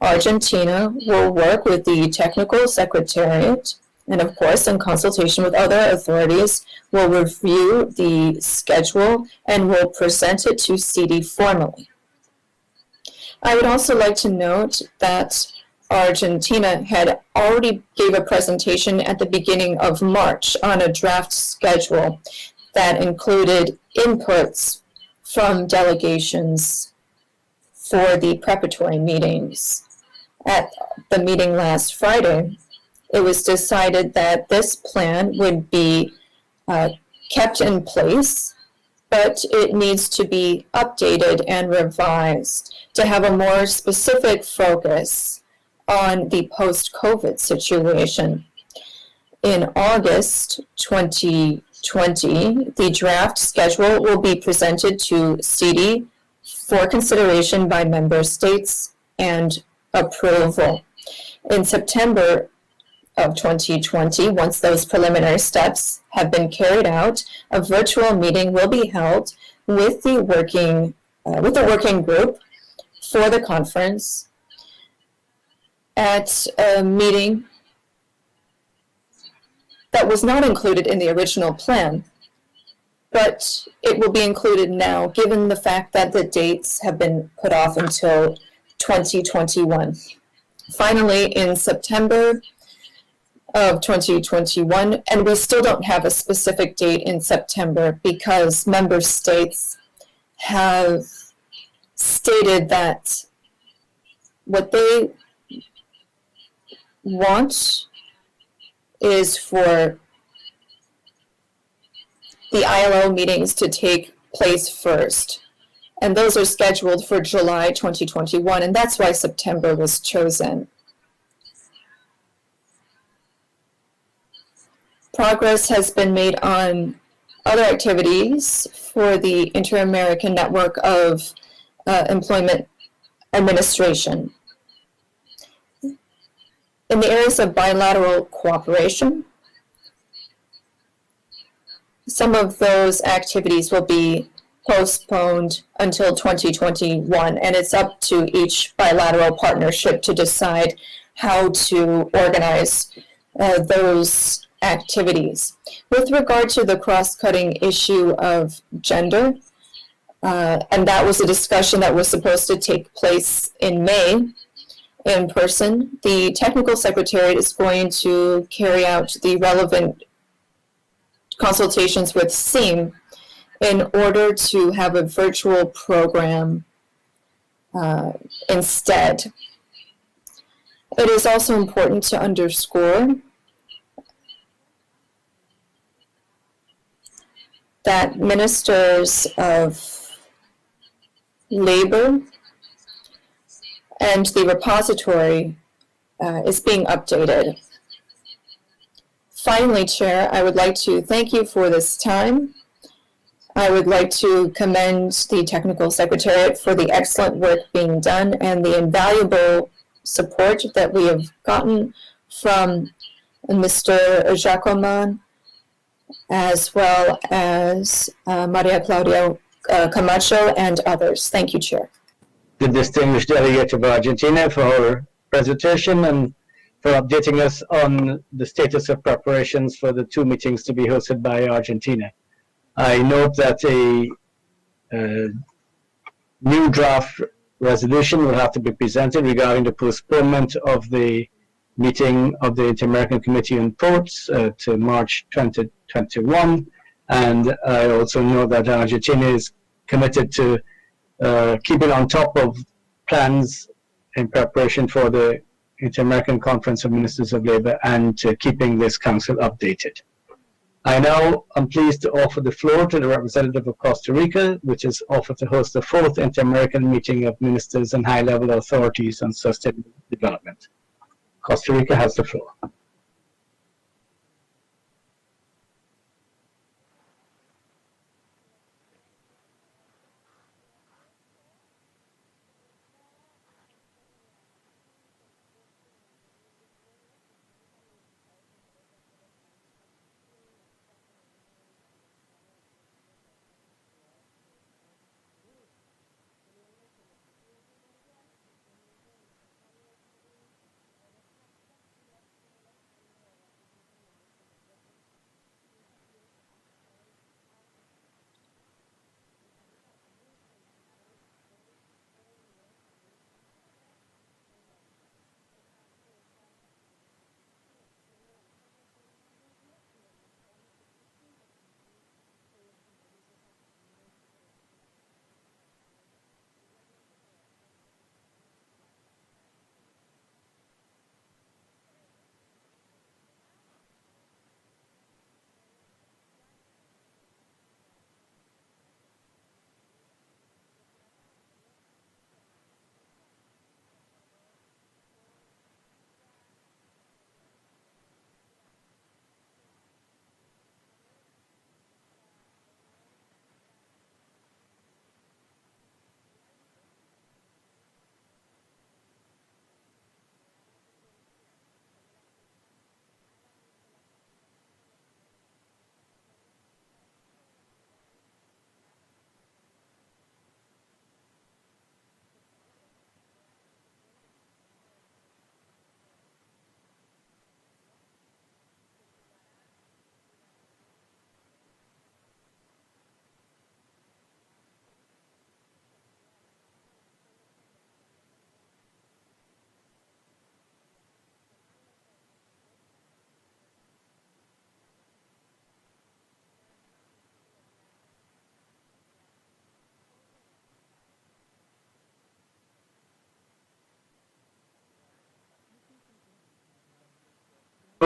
Argentina will work with the Technical Secretariat, and of course, in consultation with other authorities, will review the schedule and will present it to CD formally. I would also like to note that Argentina had already gave a presentation at the beginning of March on a draft schedule that included inputs from delegations for the preparatory meetings. At the meeting last Friday, it was decided that this plan would be kept in place, but it needs to be updated and revised to have a more specific focus on the post-COVID situation. In August 2020, the draft schedule will be presented to CD for consideration by member states and approval. In September of 2020, once those preliminary steps have been carried out, a virtual meeting will be held with the working group for the conference at a meeting that was not included in the original plan, but it will be included now given the fact that the dates have been put off until 2021. Finally, in September of 2021, and we still don't have a specific date in September because member states have stated that what they want is for the ILO meetings to take place first. And those are scheduled for July 2021, and that's why September was chosen. Progress has been made on other activities for the Inter-American Network of Employment Administration. In the areas of bilateral cooperation, some of those activities will be postponed until 2021, and it's up to each bilateral partnership to decide how to organize those activities. With regard to the cross-cutting issue of gender, and that was a discussion that was supposed to take place in May in person, the Technical Secretariat is going to carry out the relevant consultations with SEAM in order to have a virtual program instead. It is also important to underscore that ministers of labor and the repository is being updated. Finally, Chair, I would like to thank you for this time. I would like to commend the Technical Secretariat for the excellent work being done and the invaluable support that we have gotten from Mr. Jacoman, as well as Maria Claudia Camacho and others. Thank you, Chair. The distinguished delegate of Argentina for her presentation and for updating us on the status of preparations for the two meetings to be hosted by Argentina. I note that a new draft resolution will have to be presented regarding the postponement of the meeting of the Inter-American Committee on Ports to March 2021. And I also know that Argentina is committed to keeping on top of plans in preparation for the Inter-American Conference of Ministers of Labor and to keeping this council updated. I now am pleased to offer the floor to the representative of Costa Rica, which is offered to host the 4th Inter-American Meeting of Ministers and High-Level Authorities on Sustainable Development. Costa Rica has the floor.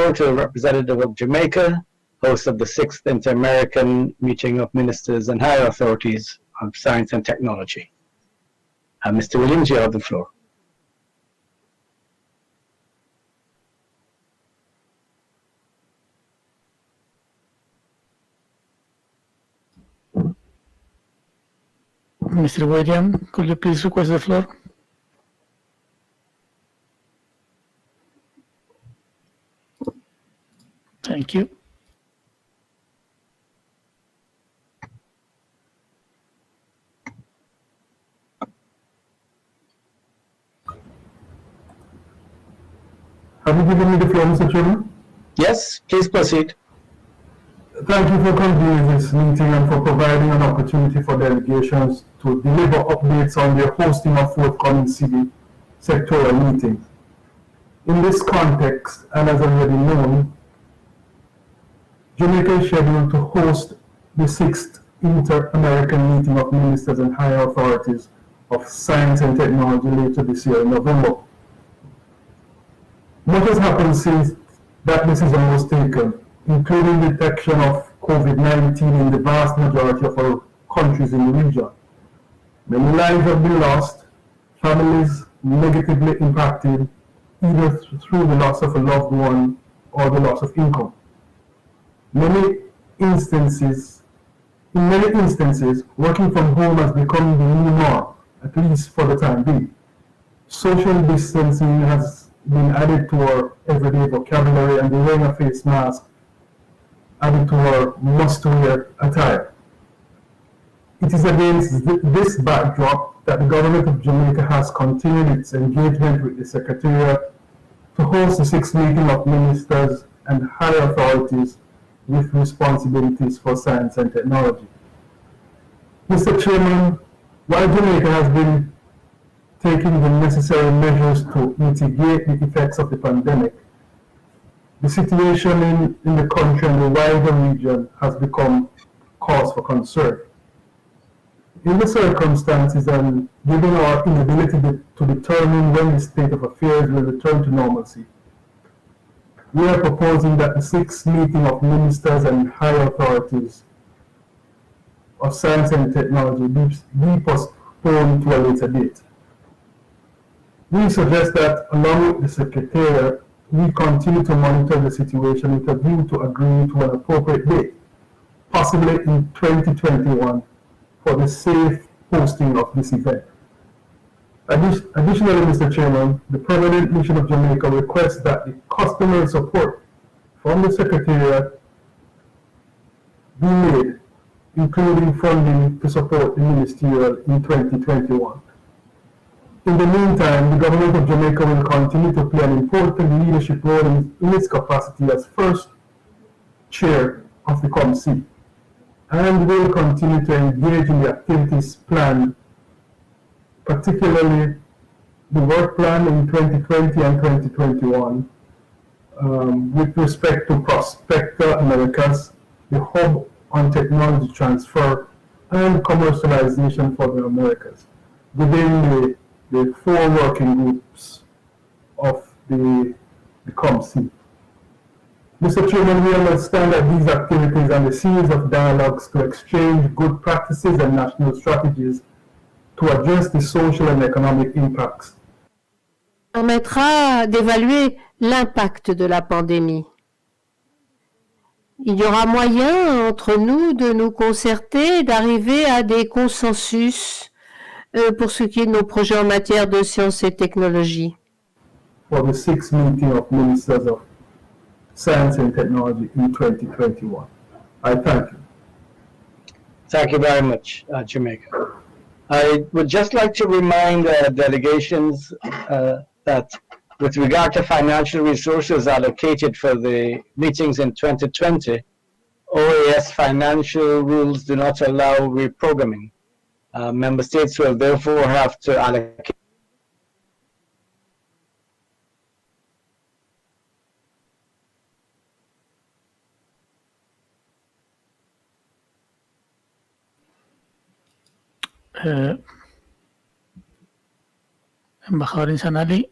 floor to the representative of Jamaica, host of the 6th Inter-American Meeting of Ministers and Higher Authorities of Science and Technology. Mr. Williams, you have the floor. Mr. William, could you please request the floor? Thank you. Have you given me the floor, Mr. Chairman? Yes, please proceed. Thank you for convening this meeting and for providing an opportunity for delegations to deliver updates on their hosting of forthcoming city sectoral meetings. In this context, and as already known, Jamaica is scheduled to host the 6th Inter-American Meeting of Ministers and Higher Authorities of Science and Technology later this year in November. Much has happened since that decision was taken, including detection of COVID-19 in the vast majority of our countries in the region. Many lives have been lost, families negatively impacted, either through the loss of a loved one or the loss of income. In many instances, working from home has become the new norm, at least for the time being. Social distancing has been added to our everyday vocabulary, and the wearing of face mask added to our must-wear attire. It is against this backdrop that the government of Jamaica has continued its engagement with the Secretariat to host the 6th meeting of ministers and higher authorities with responsibilities for science and technology. Mr. Chairman, while Jamaica has been taking the necessary measures to mitigate the effects of the pandemic, the situation in the country and the wider region has become cause for concern. In the circumstances and given our inability to determine when the state of affairs will return to normalcy, we are proposing that the 6th meeting of ministers and higher authorities of science and technology be postponed to a later date. We suggest that, along with the Secretariat, we continue to monitor the situation with a view to agreeing to an appropriate date, possibly in 2021, for the safe hosting of this event. Additionally, Mr. Chairman, the Permanent Mission of Jamaica requests that the customary support from the Secretariat be made, including funding to support the ministerial in 2021. In the meantime, the government of Jamaica will continue to play an important leadership role in its capacity as first chair of the COMC, and will continue to engage in the activities planned, particularly the work plan in 2020 and 2021 with respect to Prospector Americas, the hub on technology transfer and commercialization for the Americas, within the 4 working groups of the COMC. Mr. Chairman, we understand that these activities and a series of dialogues to exchange good practices and national strategies to address the social and economic impacts permettra d'évaluer l'impact de la pandémie. Il y aura moyen entre nous de nous concerter, d'arriver à des consensus pour ce qui est de nos projets en matière de sciences et technologies. For the 6th meeting of ministers of science and technology in 2021. I thank you. Thank you very much, Jamaica. I would just like to remind delegations that with regard to financial resources allocated for the meetings in 2020, OAS financial rules do not allow reprogramming. Member states will therefore have to allocate Embajador Insanali.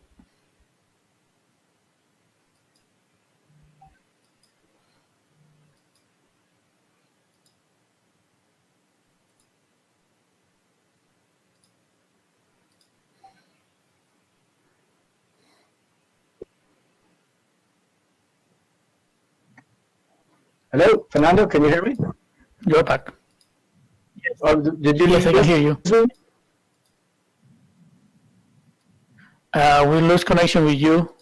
Hello, Fernando, can you hear me? You're back. Yes. Or did you Yes, I can hear you. We lose connection with you,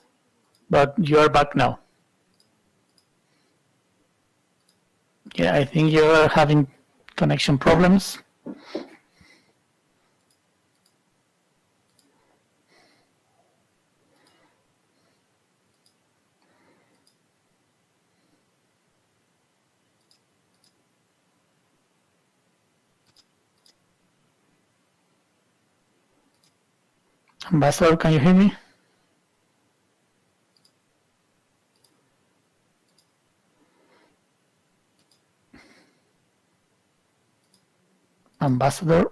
but you are back now. Yeah, I think you're having connection problems. Ambassador, can you hear me? Ambassador?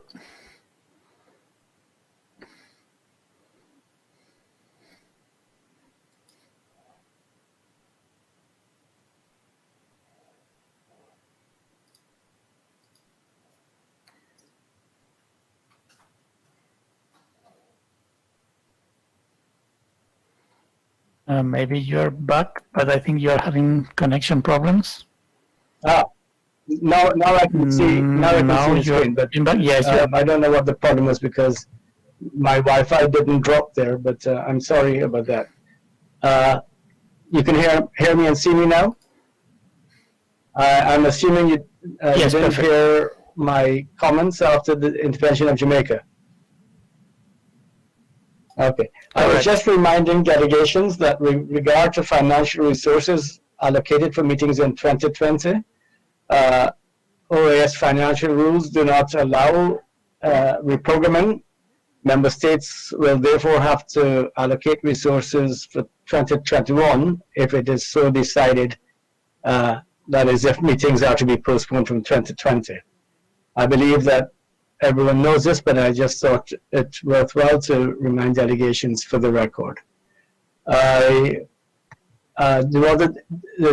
Maybe you're back, but I think you're having connection problems. Now I can see. Now I can see the screen. But yes, I don't know what the problem was because my Wi-Fi didn't drop there. But I'm sorry about that. You can hear me and see me now. I'm assuming you yes, didn't perfect. hear my comments after the intervention of Jamaica. Okay. I was just reminding delegations that with regard to financial resources allocated for meetings in 2020, OAS financial rules do not allow reprogramming. Member states will therefore have to allocate resources for 2021 if it is so decided, that is, if meetings are to be postponed from 2020. I believe that everyone knows this, but I just thought it worthwhile to remind delegations for the record. Does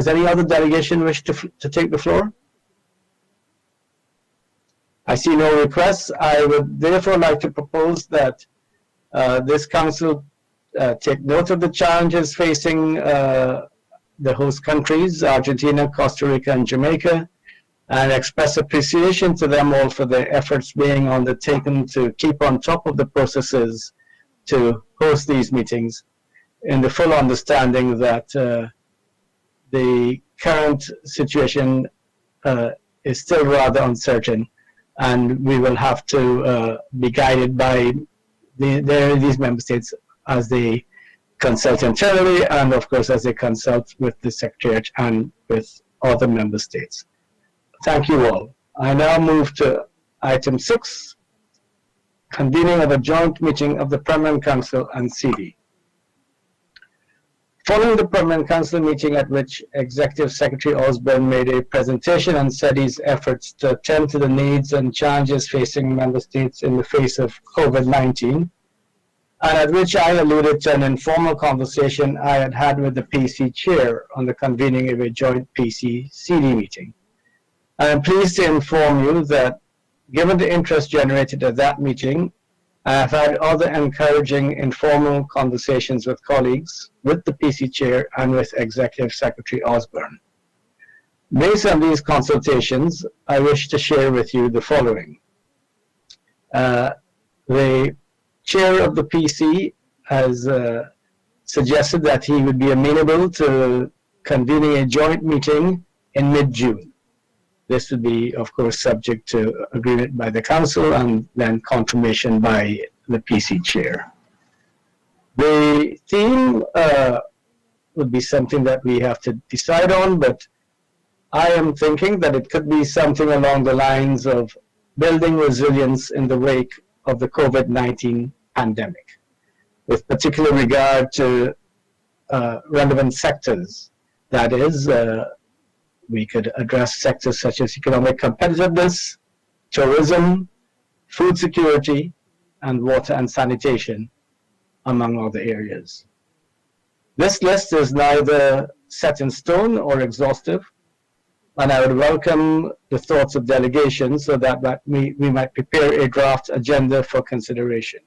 any other delegation wish to take the floor? I see no requests. I would therefore like to propose that this council take note of the challenges facing the host countries, Argentina, Costa Rica, and Jamaica, and express appreciation to them all for their efforts being undertaken to keep on top of the processes to host these meetings, in the full understanding that the current situation is still rather uncertain, and we will have to be guided by these member states as they consult internally, and of course as they consult with the Secretariat and with other member states. Thank you all. I now move to item 6, convening of a joint meeting of the Permanent Council and CD. Following the Permanent Council meeting at which Executive Secretary Osborne made a presentation on SETI's efforts to attend to the needs and challenges facing member states in the face of COVID-19, and at which I alluded to an informal conversation I had had with the PC chair on the convening of a joint PC-CD meeting. I am pleased to inform you that, given the interest generated at that meeting, I have had other encouraging informal conversations with colleagues, with the PC chair, and with Executive Secretary Osborne. Based on these consultations, I wish to share with you the following. The chair of the PC has suggested that he would be amenable to convening a joint meeting in mid-June. This would be, of course, subject to agreement by the Council and then confirmation by the PC chair. The theme would be something that we have to decide on, but I am thinking that it could be something along the lines of building resilience in the wake of the COVID-19 pandemic, with particular regard to relevant sectors. That is, we could address sectors such as economic competitiveness, tourism, food security, and water and sanitation, among other areas. This list is neither set in stone or exhaustive, and I would welcome the thoughts of delegations so that we might prepare a draft agenda for consideration.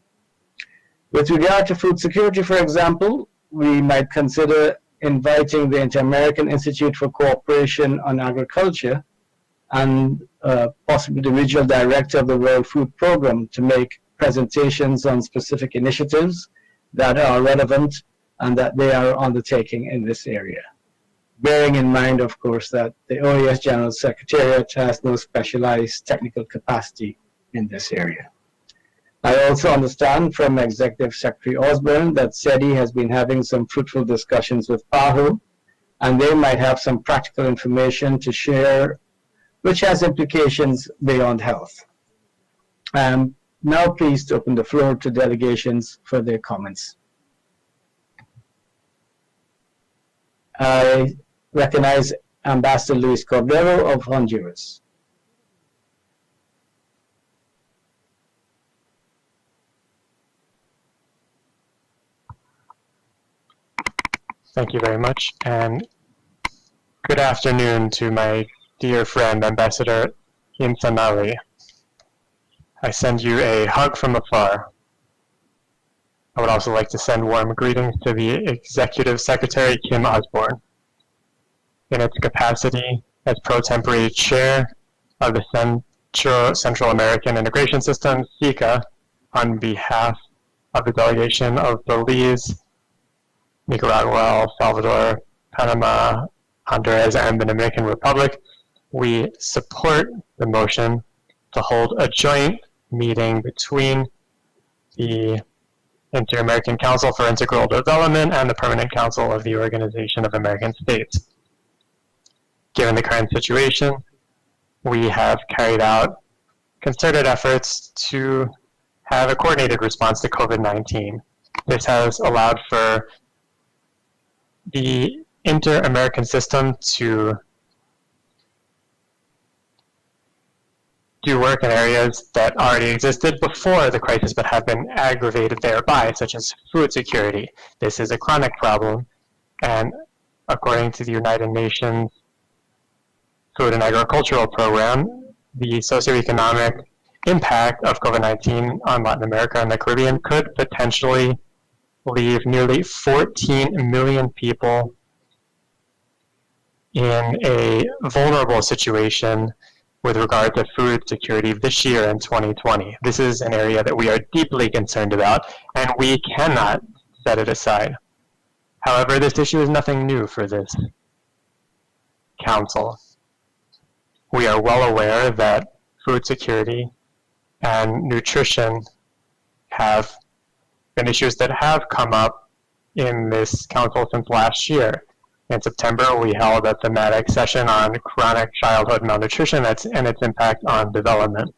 With regard to food security, for example, we might consider inviting the Inter-American Institute for Cooperation on Agriculture and possibly the regional director of the World Food Program to make presentations on specific initiatives that are relevant and that they are undertaking in this area. Bearing in mind, of course, that the OAS General Secretariat has no specialized technical capacity in this area. I also understand from Executive Secretary Osborne that SETI has been having some fruitful discussions with PAHO, and they might have some practical information to share which has implications beyond health. I'm now pleased to open the floor to delegations for their comments. I recognize Ambassador Luis Cordero of Honduras. Thank you very much, and good afternoon to my dear friend, Ambassador Imsanali. I send you a hug from afar. I would also like to send warm greetings to the Executive Secretary, Kim Osborne. In its capacity as pro tempore chair of the Central American Integration System, CICA, on behalf of the delegation of Belize, Nicaragua, El Salvador, Panama, Honduras, and the Dominican Republic, we support the motion to hold a joint meeting between the Inter-American Council for Integral Development and the Permanent Council of the Organization of American States. Given the current situation, we have carried out concerted efforts to have a coordinated response to COVID-19. This has allowed for the Inter-American system to do work in areas that already existed before the crisis but have been aggravated thereby, such as food security. This is a chronic problem, and according to the United Nations Food and Agricultural Program, the socioeconomic impact of COVID-19 on Latin America and the Caribbean could potentially leave nearly 14 million people in a vulnerable situation with regard to food security this year in 2020. This is an area that we are deeply concerned about, and we cannot set it aside. However, this issue is nothing new for this council. We are well aware that food security and nutrition have been issues that have come up in this council since last year. In September, we held a thematic session on chronic childhood malnutrition and its impact on development.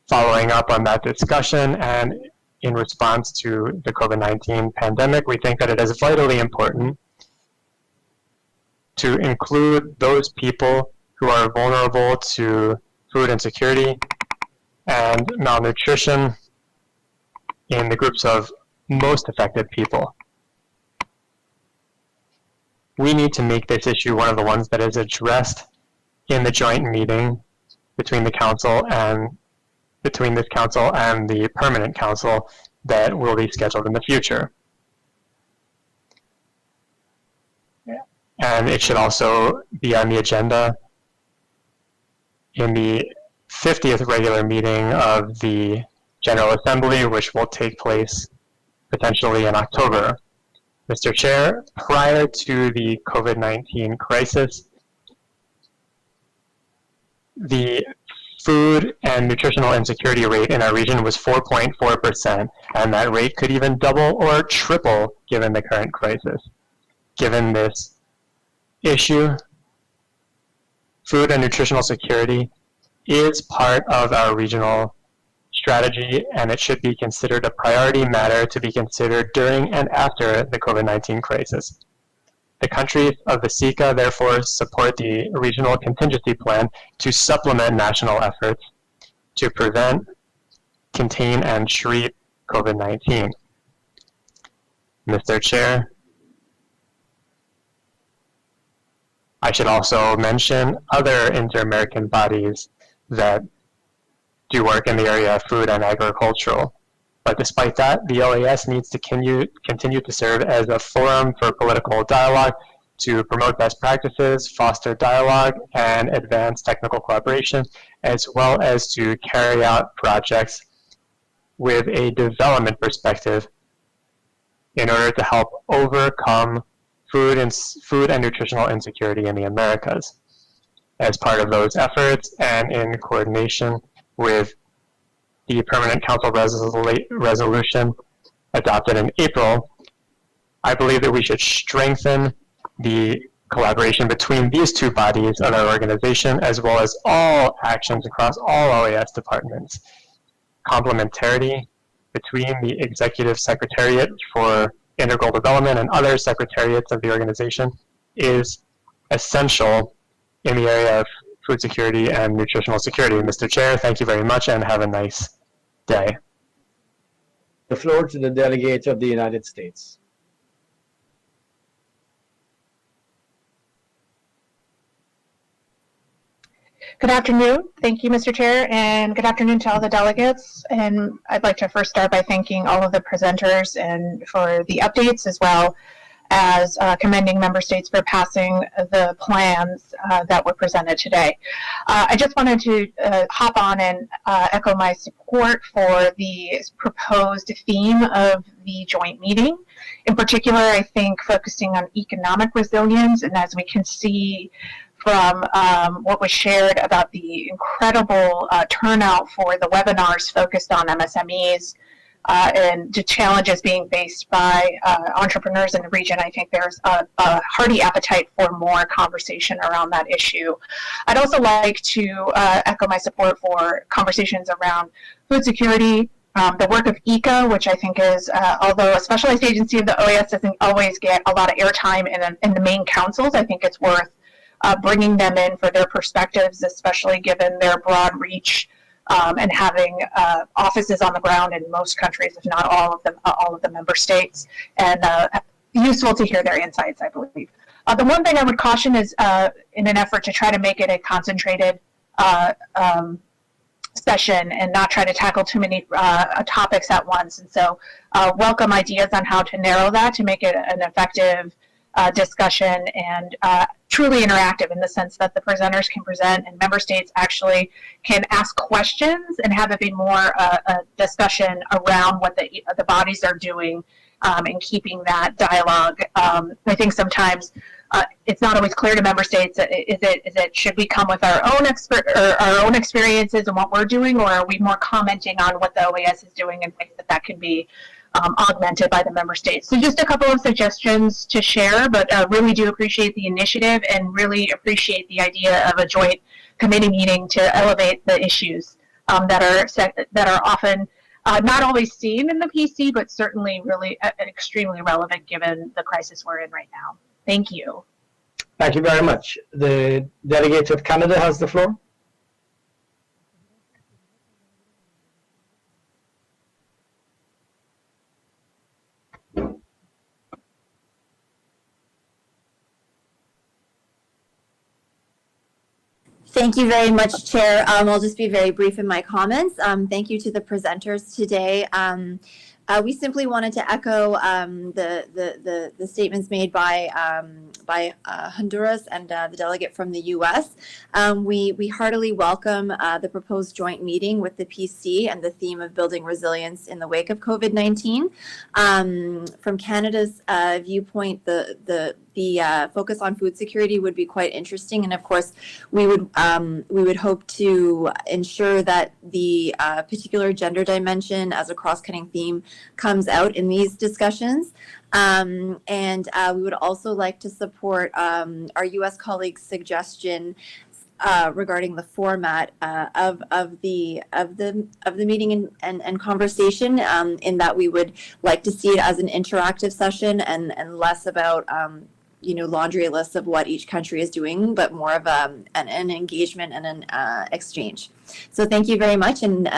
Following up on that discussion and in response to the COVID-19 pandemic, we think that it is vitally important to include those people who are vulnerable to food insecurity and malnutrition in the groups of most affected people. We need to make this issue one of the ones that is addressed in the joint meeting between the council and the permanent council that will be scheduled in the future. And it should also be on the agenda in the 50th regular meeting of the General Assembly, which will take place potentially in October. Mr. Chair, prior to the COVID-19 crisis, the food and nutritional insecurity rate in our region was 4.4%, and that rate could even double or triple given the current crisis. Given this issue, food and nutritional security is part of our regional strategy, and it should be considered a priority matter to be considered during and after the COVID-19 crisis. The countries of the CICA therefore support the regional contingency plan to supplement national efforts to prevent, contain, and treat COVID-19. Mr. Chair, I should also mention other inter-American bodies that do work in the area of food and agricultural. But despite that, the OAS needs to continue to serve as a forum for political dialogue to promote best practices, foster dialogue, and advance technical collaboration, as well as to carry out projects with a development perspective in order to help overcome food and nutritional insecurity in the Americas. As part of those efforts and in coordination with the Permanent Council resolution adopted in April, I believe that we should strengthen the collaboration between these two bodies of our organization, as well as all actions across all OAS departments. Complementarity between the Executive Secretariat for Integral Development and other secretariats of the organization is essential in the area of food security and nutritional security. Mr. Chair, thank you very much and have a nice day. The floor to the delegate of the United States. Good afternoon. Thank you, Mr. Chair, and good afternoon to all the delegates. And I'd like to first start by thanking all of the presenters and for the updates, as well as commending member states for passing the plans that were presented today. I just wanted to hop on and echo my support for the proposed theme of the joint meeting. In particular, I think focusing on economic resilience, and as we can see from what was shared about the incredible turnout for the webinars focused on MSMEs and the challenges being faced by entrepreneurs in the region, I think there's a hearty appetite for more conversation around that issue. I'd also like to echo my support for conversations around food security, the work of ECA, which I think is, although a specialized agency of the OAS doesn't always get a lot of airtime in the main councils, I think it's worth bringing them in for their perspectives, especially given their broad reach and having offices on the ground in most countries, if not all of the member states, and useful to hear their insights, I believe. The one thing I would caution is in an effort to try to make it a concentrated session and not try to tackle too many topics at once. And so welcome ideas on how to narrow that to make it an effective discussion and truly interactive in the sense that the presenters can present and member states actually can ask questions and have it be more a discussion around what the bodies are doing and keeping that dialogue. I think sometimes it's not always clear to member states, is it should we come with our own experiences and what we're doing, or are we more commenting on what the OAS is doing and think that can be augmented by the member states. So just a couple of suggestions to share, but really do appreciate the initiative and really appreciate the idea of a joint committee meeting to elevate the issues that are often not always seen in the PC, but certainly really extremely relevant given the crisis we're in right now. Thank you. Thank you very much. The delegate of Canada has the floor. Thank you very much, Chair. I'll just be very brief in my comments. Thank you to the presenters today. We simply wanted to echo the statements made by Honduras and the delegate from the U.S. We heartily welcome the proposed joint meeting with the PC and the theme of building resilience in the wake of COVID-19. From Canada's viewpoint, the focus on food security would be quite interesting, and of course, we would hope to ensure that the particular gender dimension as a cross-cutting theme comes out in these discussions. And we would also like to support our U.S. colleagues' suggestion regarding the format of the meeting and conversation, in that we would like to see it as an interactive session and less about laundry lists of what each country is doing, but more of an engagement and an exchange. So thank you very much, and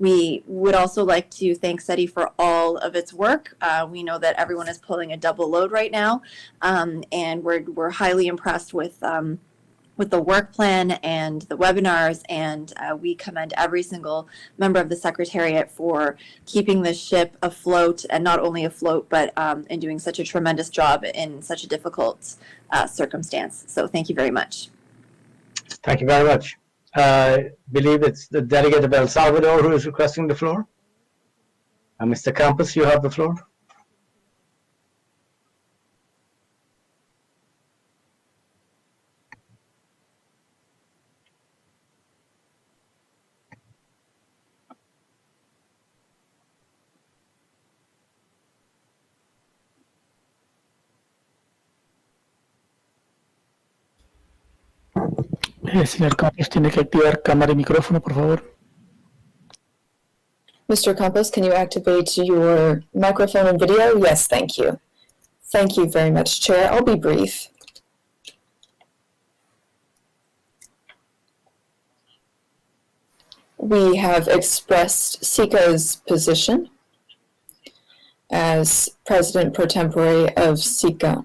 we would also like to thank SETI for all of its work. We know that everyone is pulling a double load right now, and we're highly impressed with with the work plan and the webinars, and we commend every single member of the Secretariat for keeping the ship afloat, and not only afloat, but in doing such a tremendous job in such a difficult circumstance. So thank you very much. Thank you very much. I believe it's the delegate of El Salvador who is requesting the floor. Mr. Campos, you have the floor. Señor Campos, tiene que activar cámara y micrófono, por favor. Mr. Campos, can you activate your microphone and video? Yes, thank you. Thank you very much, Chair. I'll be brief. We have expressed SICA's position as President Pro Tempore of SICA.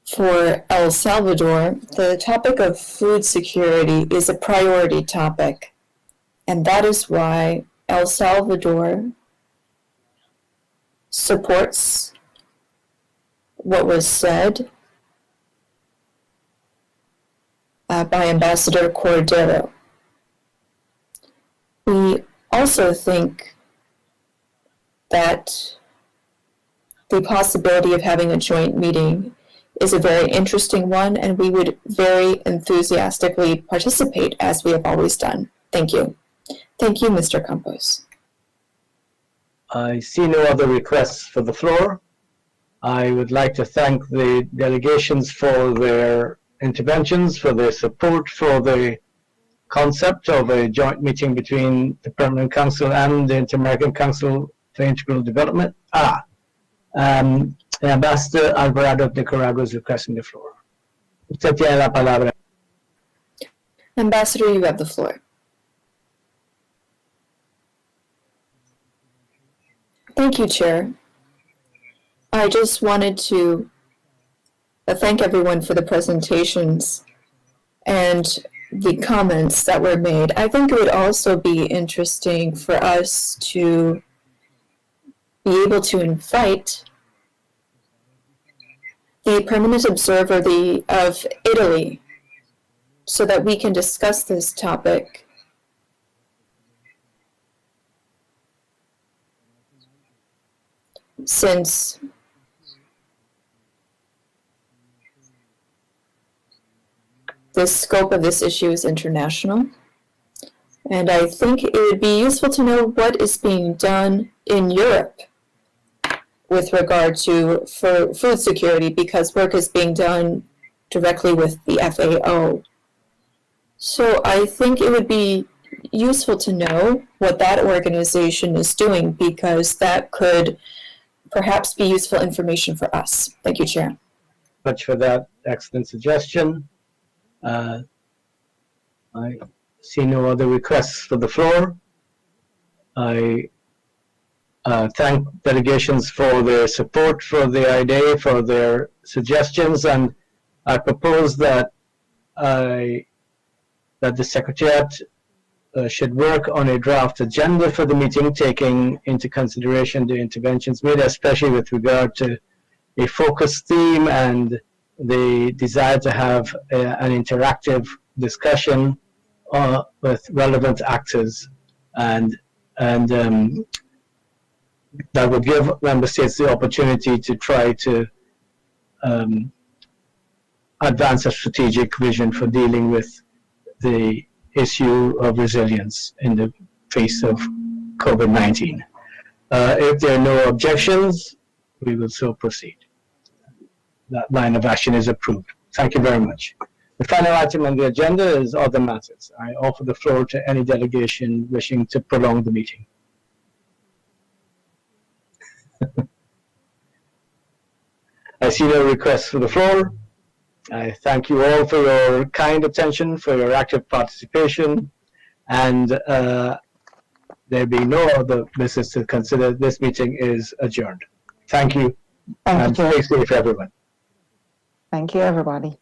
For El Salvador, the topic of food security is a priority topic, and that is why El Salvador supports what was said by Ambassador Cordero. We also think that the possibility of having a joint meeting is a very interesting one, and we would very enthusiastically participate, as we have always done. Thank you. Thank you, Mr. Campos. I see no other requests for the floor. I would like to thank the delegations for their interventions, for their support for the concept of a joint meeting between the Permanent Council and the Inter-American Council for Integral Development. Ambassador Alvarado of Nicaragua is requesting the floor. Usted tiene la palabra. Ambassador, you have the floor. Thank you, Chair. I just wanted to thank everyone for the presentations and the comments that were made. I think it would also be interesting for us to be able to invite the permanent observer of Italy so that we can discuss this topic. Since the scope of this issue is international, and I think it would be useful to know what is being done in Europe with regard to food security, because work is being done directly with the FAO. So I think it would be useful to know what that organization is doing, because that could perhaps be useful information for us. Thank you, Chair. Much for that excellent suggestion. I see no other requests for the floor. I thank delegations for their support for the idea, for their suggestions, and I propose that that the Secretariat should work on a draft agenda for the meeting, taking into consideration the interventions made, especially with regard to a focused theme and the desire to have an interactive discussion with relevant actors, and that would give member states the opportunity to try to advance a strategic vision for dealing with the issue of resilience in the face of COVID-19. If there are no objections, we will so proceed. That line of action is approved. Thank you very much. The final item on the agenda is other matters. I offer the floor to any delegation wishing to prolong the meeting. I see no requests for the floor. I thank you all for your kind attention, for your active participation, and there being no other business to consider, this meeting is adjourned. Thank you, and stay safe, everyone. Thank you, everybody.